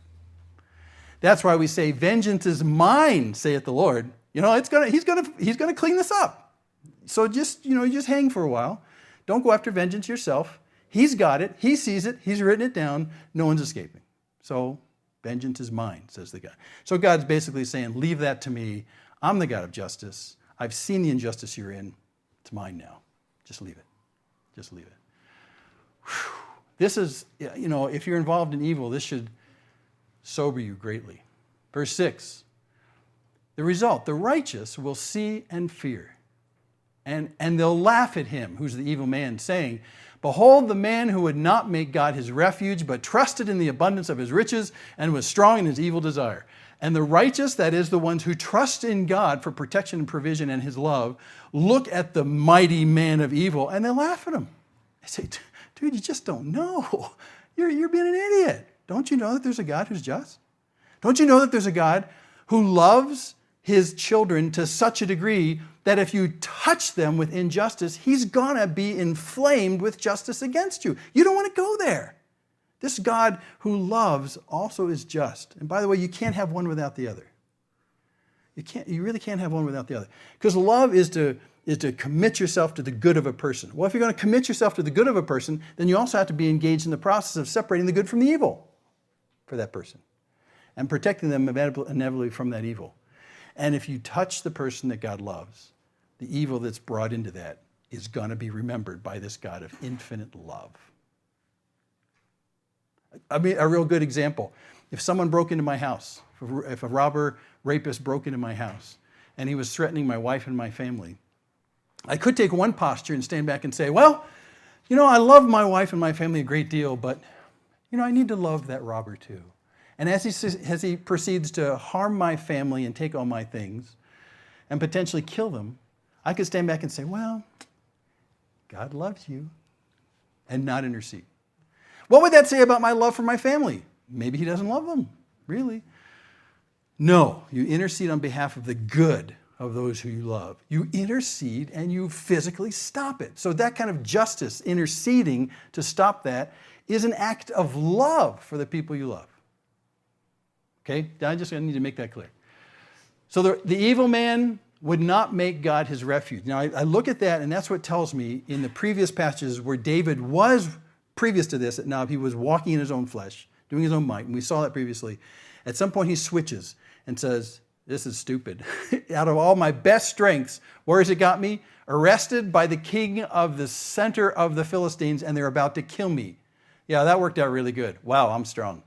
[SPEAKER 1] That's why we say, vengeance is mine, saith the Lord. He's gonna clean this up. So just hang for a while. Don't go after vengeance yourself. He's got it. He sees it. He's written it down. No one's escaping. So vengeance is mine, says the God. So God's basically saying, leave that to me. I'm the God of justice. I've seen the injustice you're in. It's mine now. Just leave it. Just leave it. Whew. This is, if you're involved in evil, this should sober you greatly. Verse 6, the result, the righteous will see and fear, and they'll laugh at him, who's the evil man, saying, behold, the man who would not make God his refuge, but trusted in the abundance of his riches and was strong in his evil desire. And the righteous, that is, the ones who trust in God for protection and provision and his love, look at the mighty man of evil and they laugh at him. They say, dude, you just don't know. You're being an idiot. Don't you know that there's a God who's just? Don't you know that there's a God who loves his children to such a degree that if you touch them with injustice, he's going to be inflamed with justice against you? You don't want to go there. This God who loves also is just. And by the way, you can't have one without the other. You really can't have one without the other. Because love is to commit yourself to the good of a person. Well, if you're going to commit yourself to the good of a person, then you also have to be engaged in the process of separating the good from the evil for that person and protecting them inevitably from that evil. And if you touch the person that God loves, the evil that's brought into that is going to be remembered by this God of infinite love. I mean, a real good example. If someone broke into my house, if a robber, rapist broke into my house, and he was threatening my wife and my family, I could take one posture and stand back and say, well, I love my wife and my family a great deal, but, I need to love that robber too. And as he proceeds to harm my family and take all my things and potentially kill them, I could stand back and say, well, God loves you, and not intercede. What would that say about my love for my family? Maybe he doesn't love them, really. No, you intercede on behalf of the good of those who you love. You intercede and you physically stop it. So that kind of justice, interceding to stop that, is an act of love for the people you love. Okay? I need to make that clear. So the evil man would not make God his refuge. Now, I look at that, and that's what tells me in the previous passages where David was, previous to this, now he was walking in his own flesh, doing his own might, and we saw that previously. At some point he switches and says, this is stupid. Out of all my best strengths, where has it got me? Arrested by the king of the center of the Philistines, and they're about to kill me. Yeah, that worked out really good. Wow, I'm strong.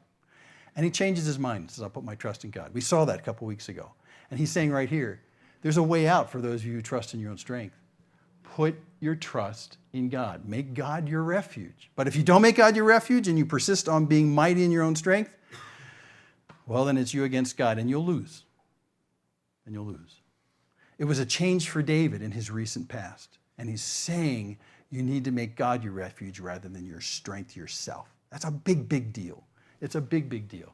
[SPEAKER 1] And he changes his mind and says, I'll put my trust in God. We saw that a couple weeks ago. And he's saying right here, there's a way out for those of you who trust in your own strength. Put your trust in God. Make God your refuge. But if you don't make God your refuge and you persist on being mighty in your own strength, well, then it's you against God, and you'll lose. And you'll lose. It was a change for David in his recent past. And he's saying you need to make God your refuge rather than your strength yourself. That's a big, big deal. It's a big, big deal.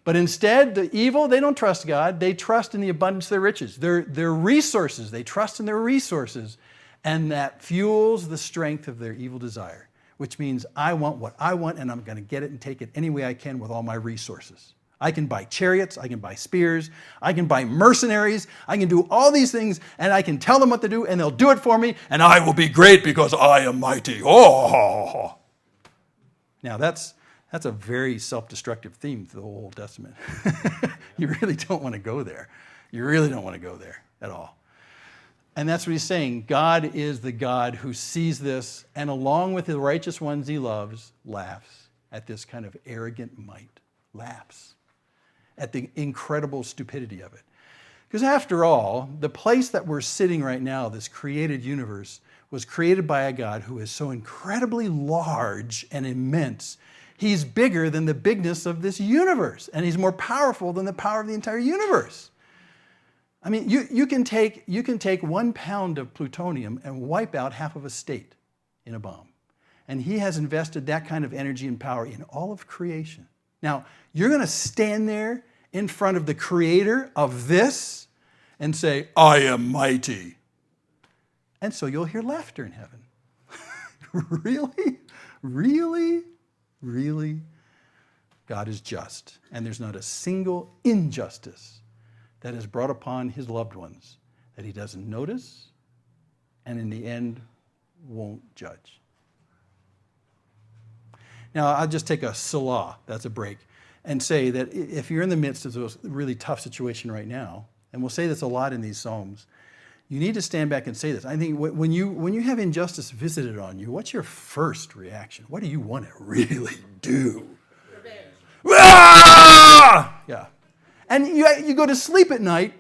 [SPEAKER 1] But instead, the evil, they don't trust God. They trust in the abundance of their riches. Their resources, they trust in their resources. And that fuels the strength of their evil desire, which means I want what I want, and I'm going to get it and take it any way I can with all my resources. I can buy chariots, I can buy spears, I can buy mercenaries, I can do all these things, and I can tell them what to do, and they'll do it for me, and I will be great because I am mighty. Oh! Now that's a very self-destructive theme to the whole Old Testament. You really don't want to go there. You really don't want to go there at all. And that's what he's saying. God is the God who sees this, and along with the righteous ones he loves, laughs at this kind of arrogant might. Laughs at the incredible stupidity of it. Because after all, the place that we're sitting right now, this created universe, was created by a God who is so incredibly large and immense. He's bigger than the bigness of this universe, and he's more powerful than the power of the entire universe. I mean, you can take 1 pound of plutonium and wipe out half of a state in a bomb. And he has invested that kind of energy and power in all of creation. Now, you're going to stand there in front of the creator of this and say, I am mighty. And so you'll hear laughter in heaven. Really? Really? Really? God is just, and there's not a single injustice that is brought upon his loved ones that he doesn't notice and in the end won't judge. Now, I'll just take a Salah, that's a break, and say that if you're in the midst of a really tough situation right now, and we'll say this a lot in these Psalms, you need to stand back and say this. I think when you have injustice visited on you, what's your first reaction? What do you want to really do?
[SPEAKER 3] Revenge.
[SPEAKER 1] Ah! Yeah. And you go to sleep at night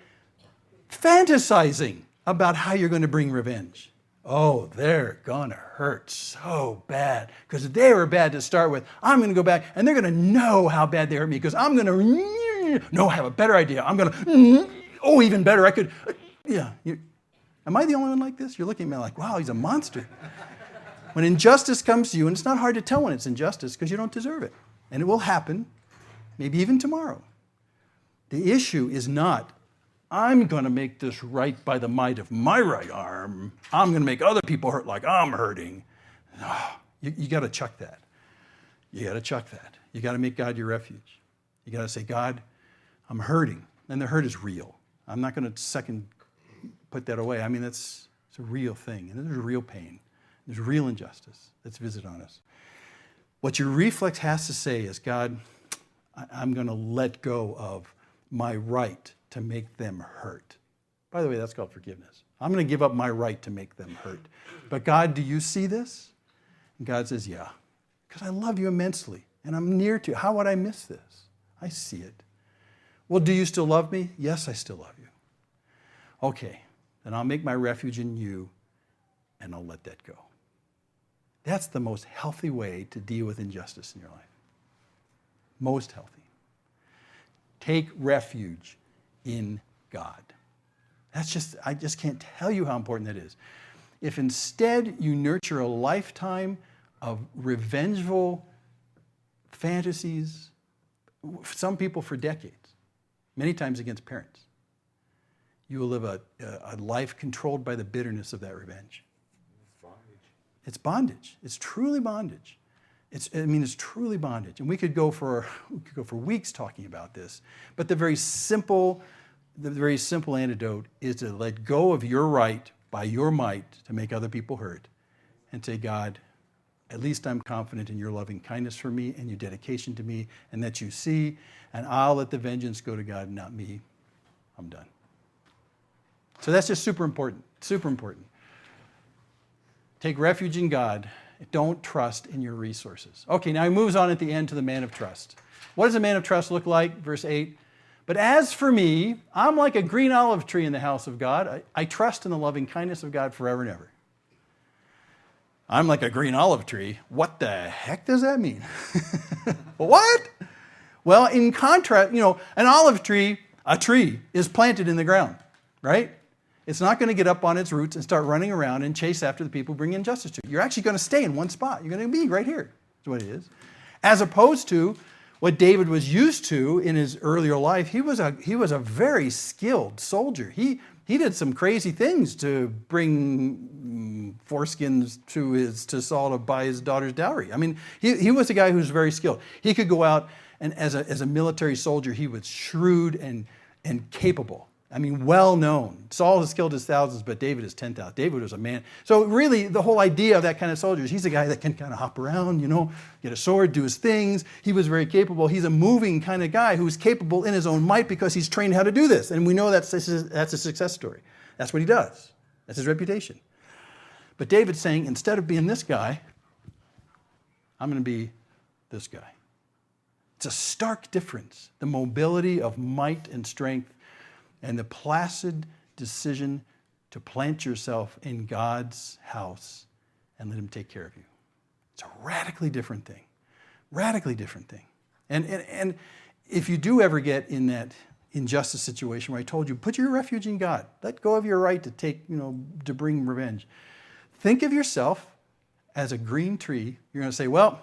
[SPEAKER 1] fantasizing about how you're going to bring revenge. Oh, they're going to hurt so bad because they were bad to start with. I'm going to go back and they're going to know how bad they hurt me because I'm going to, no, I have a better idea. I'm going to, oh, even better. I could, yeah. Am I the only one like this? You're looking at me like, wow, he's a monster. When injustice comes to you, and it's not hard to tell when it's injustice because you don't deserve it. And it will happen, maybe even tomorrow. The issue is not, I'm going to make this right by the might of my right arm. I'm going to make other people hurt like I'm hurting. No, you got to chuck that. You got to chuck that. You got to make God your refuge. You got to say, God, I'm hurting. And the hurt is real. I'm not going to put that away. I mean, it's a real thing. And there's real pain. There's real injustice that's visited on us. What your reflex has to say is, God, I'm going to let go of my right to make them hurt. By the way, that's called forgiveness. I'm going to give up my right to make them hurt. But God, do you see this? And God says, yeah, because I love you immensely and I'm near to you. How would I miss this? I see it. Well, do you still love me? Yes, I still love you. Okay, then I'll make my refuge in you and I'll let that go. That's the most healthy way to deal with injustice in your life. Most healthy. Take refuge in God. I just can't tell you how important that is. If instead you nurture a lifetime of revengeful fantasies, some people for decades, many times against parents, you will live a life controlled by the bitterness of that revenge. It's bondage. It's truly bondage. It's truly bondage. And we could go for weeks talking about this. But the very simple antidote is to let go of your right by your might to make other people hurt and say, God, at least I'm confident in your loving kindness for me and your dedication to me and that you see, and I'll let the vengeance go to God, not me. I'm done. So that's just super important, super important. Take refuge in God. Don't trust in your resources. Okay, now he moves on at the end to the man of trust. What does a man of trust look like? Verse 8. But as for me, I'm like a green olive tree in the house of God. I trust in the loving kindness of God forever and ever. I'm like a green olive tree. What the heck does that mean? What? Well, in contrast, an olive tree, a tree, is planted in the ground, right? It's not going to get up on its roots and start running around and chase after the people bringing injustice to it. You're actually going to stay in one spot. You're going to be right here. That's what it is. As opposed to what David was used to in his earlier life, he was a very skilled soldier. He did some crazy things to bring foreskins to Saul to buy his daughter's dowry. I mean, he was a guy who was very skilled. He could go out and as a military soldier, he was shrewd and capable. I mean, well known. Saul has killed his thousands, but David is 10,000. David was a man. So really, the whole idea of that kind of soldier is he's a guy that can kind of hop around, get a sword, do his things. He was very capable. He's a moving kind of guy who's capable in his own might because he's trained how to do this. And we know that's a success story. That's what he does. That's his reputation. But David's saying, instead of being this guy, I'm going to be this guy. It's a stark difference. The mobility of might and strength and the placid decision to plant yourself in God's house and let him take care of you. It's a radically different thing. Radically different thing. And if you do ever get in that injustice situation where I told you, put your refuge in God. Let go of your right to to bring revenge. Think of yourself as a green tree. You're going to say, well,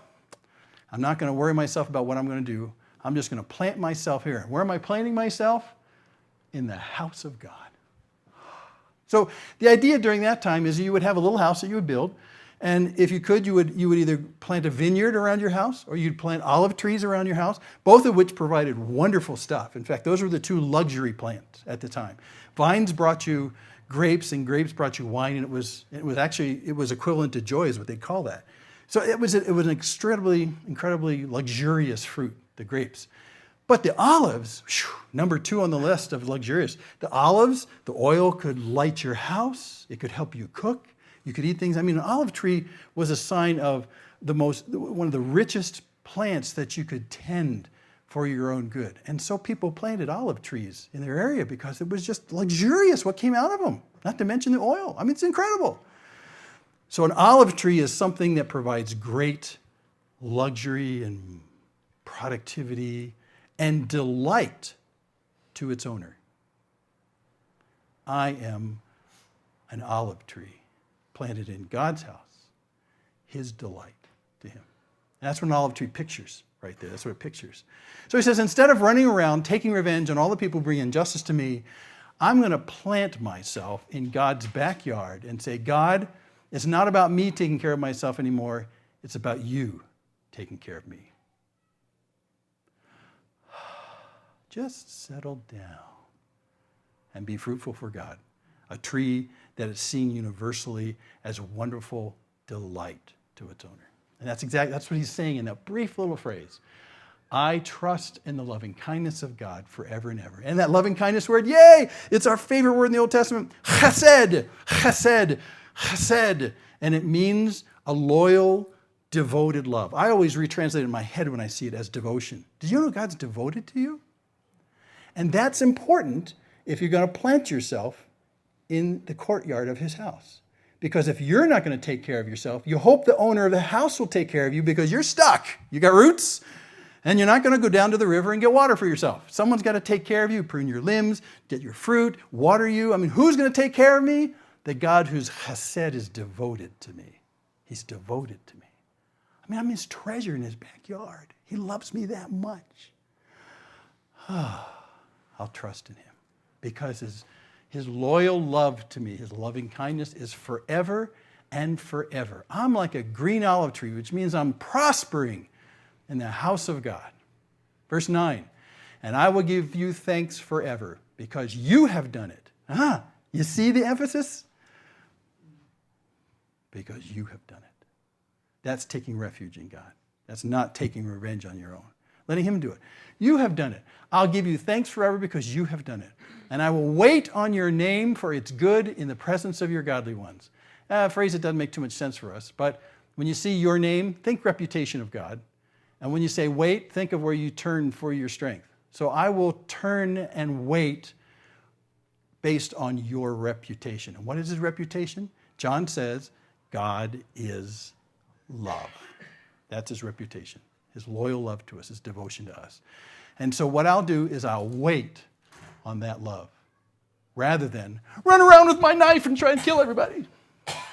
[SPEAKER 1] I'm not going to worry myself about what I'm going to do. I'm just going to plant myself here. Where am I planting myself? In the house of God. So the idea during that time is you would have a little house that you would build, and if you could, you would either plant a vineyard around your house or you'd plant olive trees around your house, both of which provided wonderful stuff. In fact, those were the two luxury plants at the time. Vines brought you grapes and grapes brought you wine, and it was equivalent to joy is what they call that. So it was an incredibly luxurious fruit, the grapes. But the olives, number 2 on the list of luxurious. The olives, the oil could light your house. It could help you cook. You could eat things. I mean, an olive tree was a sign of one of the richest plants that you could tend for your own good. And so people planted olive trees in their area because it was just luxurious what came out of them, not to mention the oil. I mean, it's incredible. So an olive tree is something that provides great luxury and productivity and delight to its owner. I am an olive tree planted in God's house, his delight to him. And that's what an olive tree pictures right there. That's what it pictures. So he says, instead of running around taking revenge on all the people who bring injustice to me, I'm going to plant myself in God's backyard and say, God, it's not about me taking care of myself anymore. It's about you taking care of me. Just settle down and be fruitful for God. A tree that is seen universally as a wonderful delight to its owner. And that's what he's saying in that brief little phrase. I trust in the loving kindness of God forever and ever. And that loving kindness word, yay, it's our favorite word in the Old Testament, chesed, chesed, chesed. And it means a loyal, devoted love. I always retranslate it in my head when I see it as devotion. Did you know God's devoted to you? And that's important if you're going to plant yourself in the courtyard of his house. Because if you're not going to take care of yourself, you hope the owner of the house will take care of you because you're stuck. You got roots, and you're not going to go down to the river and get water for yourself. Someone's got to take care of you, prune your limbs, get your fruit, water you. I mean, who's going to take care of me? The God whose chesed is devoted to me. He's devoted to me. I mean, I'm his treasure in his backyard. He loves me that much. I'll trust in him because his loyal love to me, his loving kindness is forever and forever. I'm like a green olive tree, which means I'm prospering in the house of God. Verse 9, and I will give you thanks forever because you have done it. You see the emphasis? Because you have done it. That's taking refuge in God. That's not taking revenge on your own. Letting him do it. You have done it. I'll give you thanks forever because you have done it. And I will wait on your name for its good in the presence of your godly ones. A phrase that doesn't make too much sense for us, but when you see your name, think reputation of God. And when you say wait, think of where you turn for your strength. So I will turn and wait based on your reputation. And what is his reputation? John says, God is love. That's his reputation. His loyal love to us, his devotion to us. And so what I'll do is I'll wait on that love rather than run around with my knife and try and kill everybody.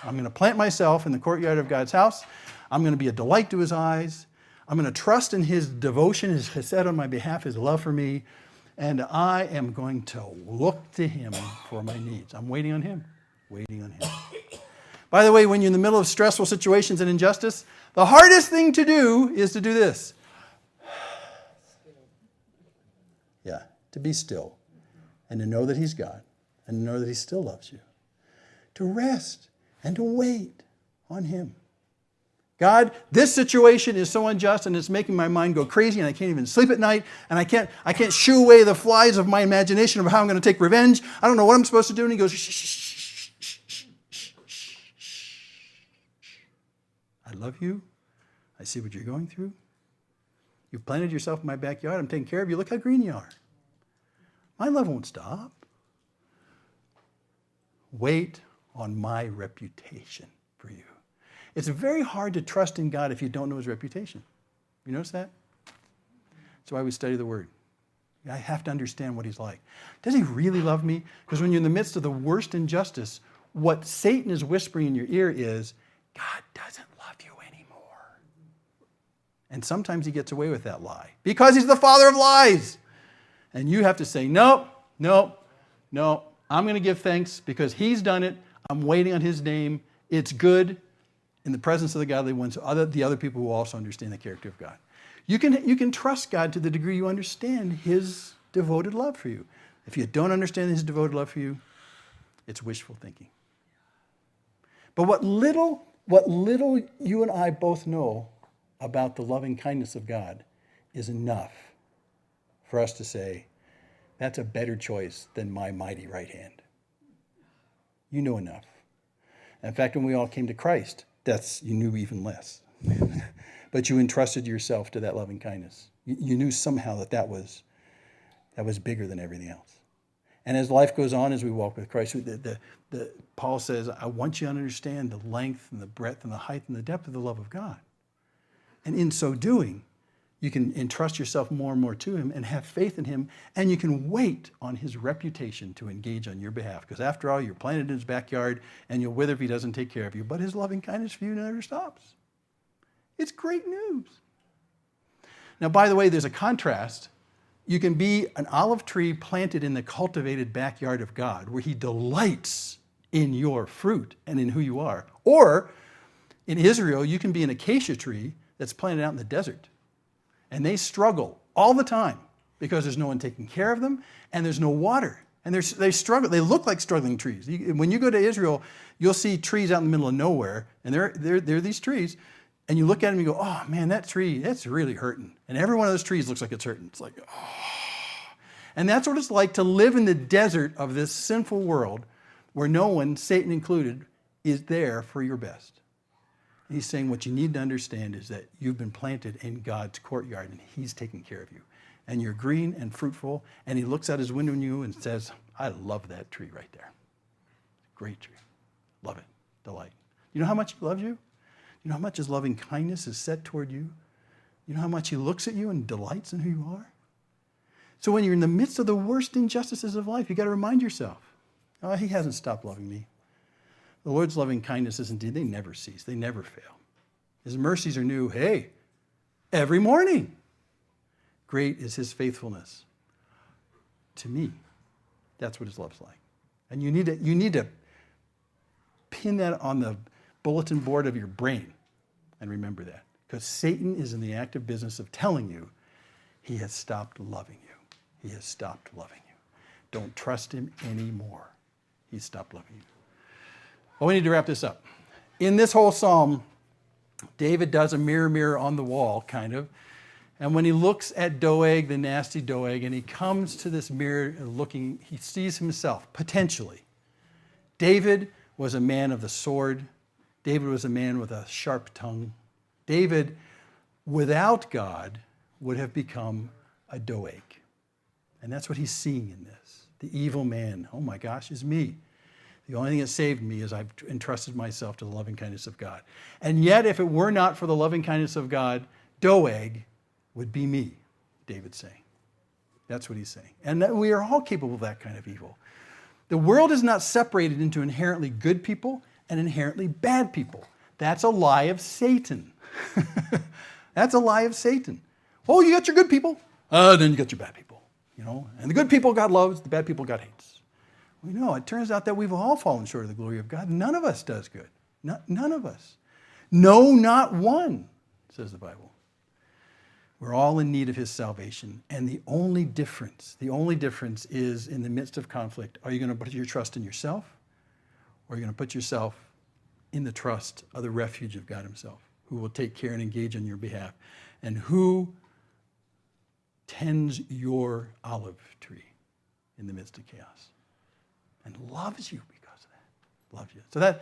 [SPEAKER 1] I'm going to plant myself in the courtyard of God's house. I'm going to be a delight to his eyes. I'm going to trust in his devotion, his chesed on my behalf, his love for me. And I am going to look to him for my needs. I'm waiting on him, waiting on him. By the way, when you're in the middle of stressful situations and injustice, the hardest thing to do is to do this. Yeah, to be still and to know that he's God and to know that he still loves you. To rest and to wait on him. God, this situation is so unjust and it's making my mind go crazy and I can't even sleep at night and I can't shoo away the flies of my imagination of how I'm going to take revenge. I don't know what I'm supposed to do. And he goes, shh, shh, shh. I love you. I see what you're going through. You've planted yourself in my backyard. I'm taking care of you. Look how green you are. My love won't stop. Wait on my reputation for you. It's very hard to trust in God if you don't know his reputation. You notice that? That's why we study the Word. I have to understand what he's like. Does he really love me? Because when you're in the midst of the worst injustice, what Satan is whispering in your ear is, God doesn't love you anymore. And sometimes he gets away with that lie because he's the father of lies. And you have to say, no. I'm going to give thanks because he's done it. I'm waiting on his name. It's good in the presence of the godly ones, the other people who also understand the character of God. You can trust God to the degree you understand his devoted love for you. If you don't understand his devoted love for you, it's wishful thinking. But what little What little you and I both know about the loving kindness of God is enough for us to say, that's a better choice than my mighty right hand. You know enough. In fact, when we all came to Christ, you knew even less. But you entrusted yourself to that loving kindness. You knew somehow that was bigger than everything else. And as life goes on, as we walk with Christ, Paul says, I want you to understand the length and the breadth and the height and the depth of the love of God. And in so doing, you can entrust yourself more and more to him and have faith in him, and you can wait on his reputation to engage on your behalf. Because after all, you're planted in his backyard, and you'll wither if he doesn't take care of you. But his loving kindness for you never stops. It's great news. Now, by the way, there's a contrast. You can be an olive tree planted in the cultivated backyard of God, where he delights in your fruit and in who you are. Or, in Israel, you can be an acacia tree that's planted out in the desert. And they struggle all the time because there's no one taking care of them and there's no water. And they struggle. They look like struggling trees. When you go to Israel, you'll see trees out in the middle of nowhere, and they're these trees. And you look at them and you go, oh man, that tree, that's really hurting. And every one of those trees looks like it's hurting. It's like, oh. And that's what it's like to live in the desert of this sinful world where no one, Satan included, is there for your best. He's saying what you need to understand is that you've been planted in God's courtyard and he's taking care of you. And you're green and fruitful, and he looks out his window at you and says, I love that tree right there. Great tree. Love it. Delight. You know how much he loves you? You know how much his loving kindness is set toward you? You know how much he looks at you and delights in who you are? So when you're in the midst of the worst injustices of life, you got to remind yourself, oh, he hasn't stopped loving me. The Lord's loving kindness is indeed, they never cease. They never fail. His mercies are new, hey, every morning. Great is his faithfulness to me. That's what his love's like. And you need to pin that on the bulletin board of your brain and remember that. Because Satan is in the active business of telling you he has stopped loving you. He has stopped loving you. Don't trust him anymore. He's stopped loving you. Well, we need to wrap this up. In this whole psalm, David does a mirror, mirror on the wall, kind of. And when he looks at Doeg, the nasty Doeg, and he comes to this mirror looking, he sees himself, potentially. David was a man of the sword. David was a man with a sharp tongue. David, without God, would have become a Doeg. And that's what he's seeing in this. The evil man, oh my gosh, is me. The only thing that saved me is I've entrusted myself to the loving kindness of God. And yet, if it were not for the loving kindness of God, Doeg would be me, David's saying. That's what he's saying. And that we are all capable of that kind of evil. The world is not separated into inherently good people and inherently bad people. That's a lie of Satan. That's a lie of Satan. Oh, you got your good people, then you got your bad people. You know, and the good people God loves, the bad people God hates. We know it turns out that we've all fallen short of the glory of God. None of us does good. None of us. No, not one, says the Bible. We're all in need of his salvation. And the only difference is in the midst of conflict, are you going to put your trust in yourself, or are you going to put yourself in the trust of the refuge of God himself, who will take care and engage on your behalf, and who tends your olive tree in the midst of chaos and loves you because of that. Loves you. So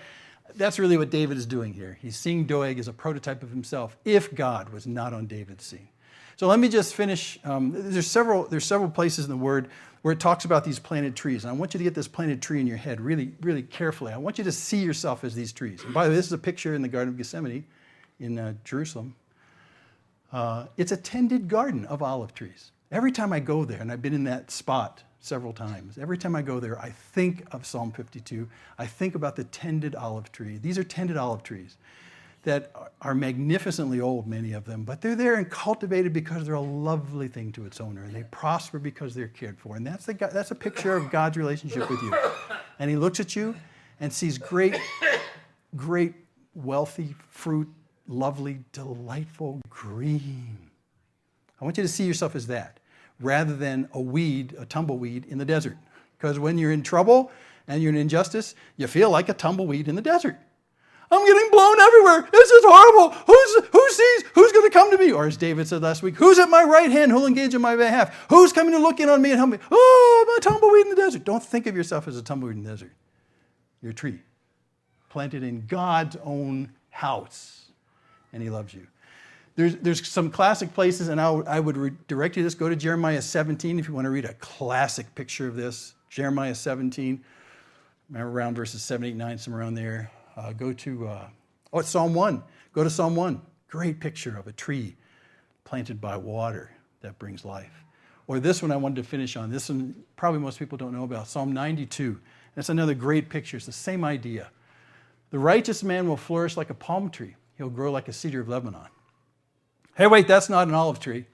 [SPEAKER 1] that's really what David is doing here. He's seeing Doeg as a prototype of himself if God was not on David's scene. So let me just finish. There's several places in the Word where it talks about these planted trees. And I want you to get this planted tree in your head really, really carefully. I want you to see yourself as these trees. And by the way, this is a picture in the Garden of Gethsemane in Jerusalem. It's a tended garden of olive trees. Every time I go there, and I've been in that spot several times, every time I go there, I think of Psalm 52. I think about the tended olive tree. These are tended olive trees that are magnificently old, many of them, but they're there and cultivated because they're a lovely thing to its owner, and they prosper because they're cared for. And that's a picture of God's relationship with you. And he looks at you and sees great, great, wealthy fruit, lovely, delightful green. I want you to see yourself as that, rather than a tumbleweed in the desert. Because when you're in trouble and you're in injustice, you feel like a tumbleweed in the desert. I'm getting blown everywhere. This is horrible. Who sees? Who's going to come to me? Or as David said last week, who's at my right hand who'll engage on my behalf? Who's coming to look in on me and help me? Oh, I'm a tumbleweed in the desert. Don't think of yourself as a tumbleweed in the desert. You're a tree planted in God's own house, and he loves you. There's some classic places, and I would direct you to this. Go to Jeremiah 17 if you want to read a classic picture of this. Jeremiah 17, around verses 7, 8, 9, somewhere around there. Go to it's Psalm 1. Go to Psalm 1. Great picture of a tree planted by water that brings life. Or this one I wanted to finish on. This one probably most people don't know about. Psalm 92. That's another great picture. It's the same idea. The righteous man will flourish like a palm tree. He'll grow like a cedar of Lebanon. Hey, wait, that's not an olive tree.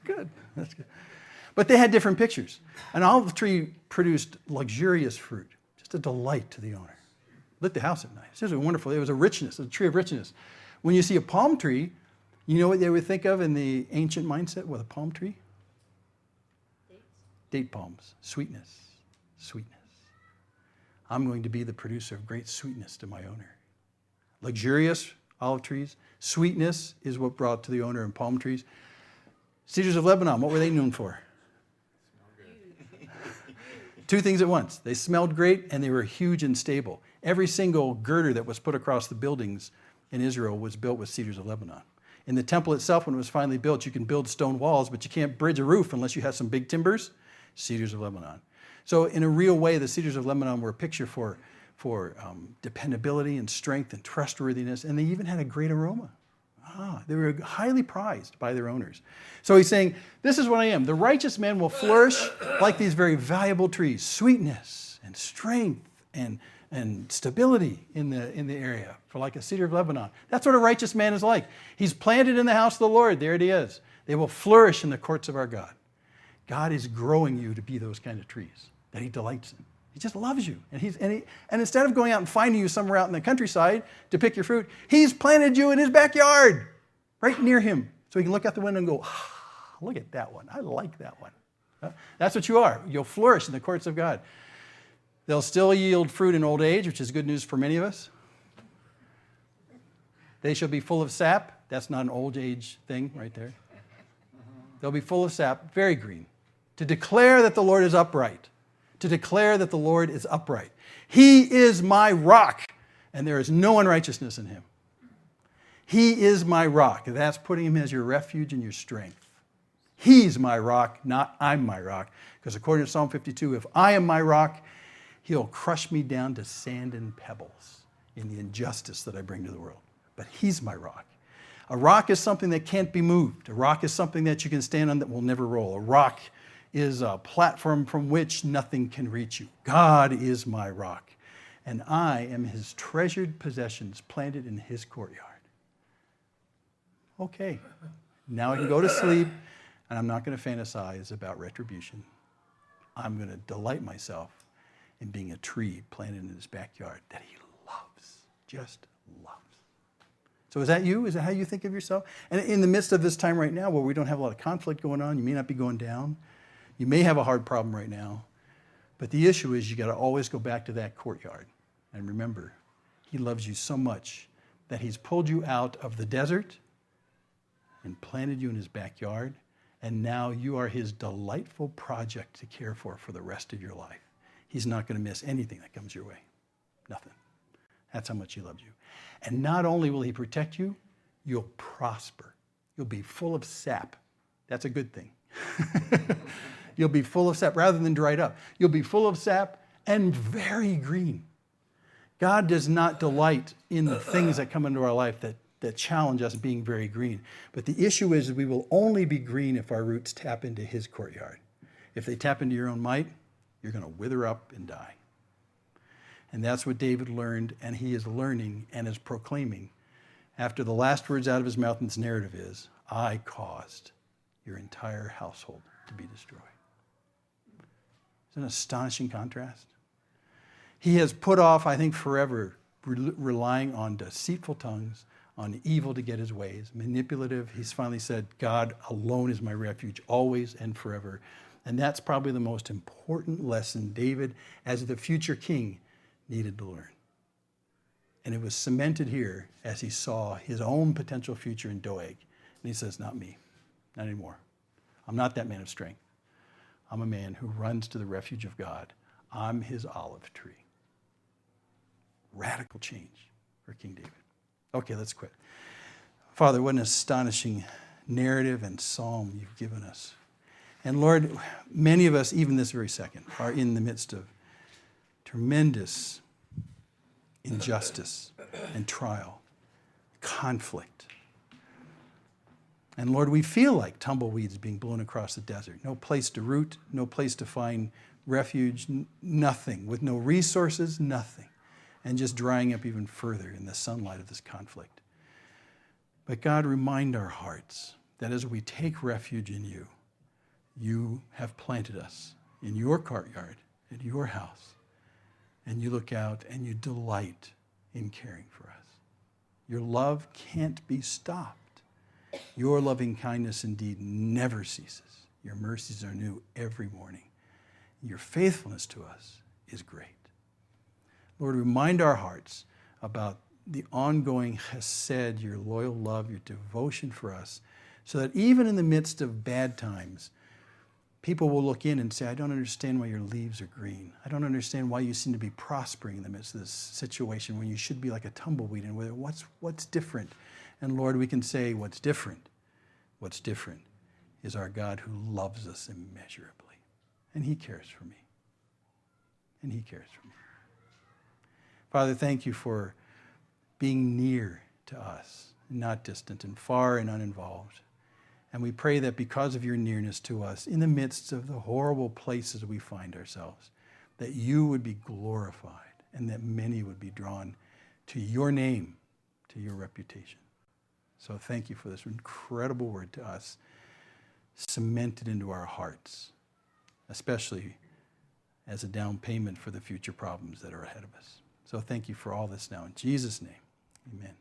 [SPEAKER 1] Good. That's good. But they had different pictures. An olive tree produced luxurious fruit, just a delight to the owner. Lit the house at night. It was wonderful. It was a richness, a tree of richness. When you see a palm tree, you know what they would think of in the ancient mindset with a palm tree?
[SPEAKER 3] Dates.
[SPEAKER 1] Date palms. Sweetness. Sweetness. I'm going to be the producer of great sweetness to my owner. Luxurious olive trees. Sweetness is what brought to the owner in palm trees. Cedars of Lebanon, what were they known for? Two things at once. They smelled great and they were huge and stable. Every single girder that was put across the buildings in Israel was built with cedars of Lebanon. In the temple itself, when it was finally built, you can build stone walls, but you can't bridge a roof unless you have some big timbers. Cedars of Lebanon. So in a real way, the cedars of Lebanon were a picture for dependability and strength and trustworthiness, and they even had a great aroma. They were highly prized by their owners. So he's saying, this is what I am. The righteous man will flourish like these very valuable trees. Sweetness and strength and stability in the area, for like a cedar of Lebanon. That's what a righteous man is like. He's planted in the house of the Lord. There it is. They will flourish in the courts of our God. God is growing you to be those kind of trees that he delights in. He just loves you. And instead of going out and finding you somewhere out in the countryside to pick your fruit, he's planted you in his backyard, right near him. So he can look out the window and go, look at that one. I like that one. That's what you are. You'll flourish in the courts of God. They'll still yield fruit in old age, which is good news for many of us. They shall be full of sap. That's not an old age thing right there. They'll be full of sap, very green, to declare that the Lord is upright. To declare that the Lord is upright. He is my rock, and there is no unrighteousness in him. He is my rock. That's putting him as your refuge and your strength. He's my rock, not I'm my rock. Because according to Psalm 52, if I am my rock, he'll crush me down to sand and pebbles in the injustice that I bring to the world. But he's my rock. A rock is something that can't be moved. A rock is something that you can stand on that will never roll. A rock is a platform from which nothing can reach you. God is my rock, and I am his treasured possessions planted in his courtyard. Okay, now I can go to sleep, and I'm not going to fantasize about retribution. I'm going to delight myself in being a tree planted in his backyard that he loves, just loves. So is that you? Is that how you think of yourself? And in the midst of this time right now where we don't have a lot of conflict going on, you may not be going down. You may have a hard problem right now, but the issue is you got to always go back to that courtyard. And remember, he loves you so much that he's pulled you out of the desert and planted you in his backyard, and now you are his delightful project to care for the rest of your life. He's not going to miss anything that comes your way. Nothing. That's how much he loves you. And not only will he protect you, you'll prosper. You'll be full of sap. That's a good thing. You'll be full of sap rather than dried up. You'll be full of sap and very green. God does not delight in the things that come into our life that challenge us being very green. But the issue is we will only be green if our roots tap into his courtyard. If they tap into your own might, you're going to wither up and die. And that's what David learned, and he is learning and is proclaiming. After the last words out of his mouth in this narrative is, I caused your entire household to be destroyed. It's an astonishing contrast. He has put off, I think, forever relying on deceitful tongues, on evil to get his ways, manipulative. He's finally said, God alone is my refuge, always and forever. And that's probably the most important lesson David, as the future king, needed to learn. And it was cemented here as he saw his own potential future in Doeg. And he says, not me, not anymore. I'm not that man of strength. I'm a man who runs to the refuge of God. I'm his olive tree. Radical change for King David. Okay, let's quit. Father, what an astonishing narrative and psalm you've given us. And Lord, many of us, even this very second, are in the midst of tremendous injustice and trial, conflict. And Lord, we feel like tumbleweeds being blown across the desert. No place to root, no place to find refuge, nothing. With no resources, nothing. And just drying up even further in the sunlight of this conflict. But God, remind our hearts that as we take refuge in you, you have planted us in your courtyard, in your house, and you look out and you delight in caring for us. Your love can't be stopped. Your loving kindness indeed never ceases. Your mercies are new every morning. Your faithfulness to us is great. Lord, remind our hearts about the ongoing chesed, your loyal love, your devotion for us, so that even in the midst of bad times, people will look in and say, I don't understand why your leaves are green. I don't understand why you seem to be prospering in the midst of this situation when you should be like a tumbleweed. And what's different? And Lord, we can say what's different. What's different is our God who loves us immeasurably. And he cares for me. And he cares for me. Father, thank you for being near to us, not distant and far and uninvolved. And we pray that because of your nearness to us, in the midst of the horrible places we find ourselves, that you would be glorified and that many would be drawn to your name, to your reputation. So thank you for this incredible word to us, cemented into our hearts, especially as a down payment for the future problems that are ahead of us. So thank you for all this now. In Jesus' name, amen.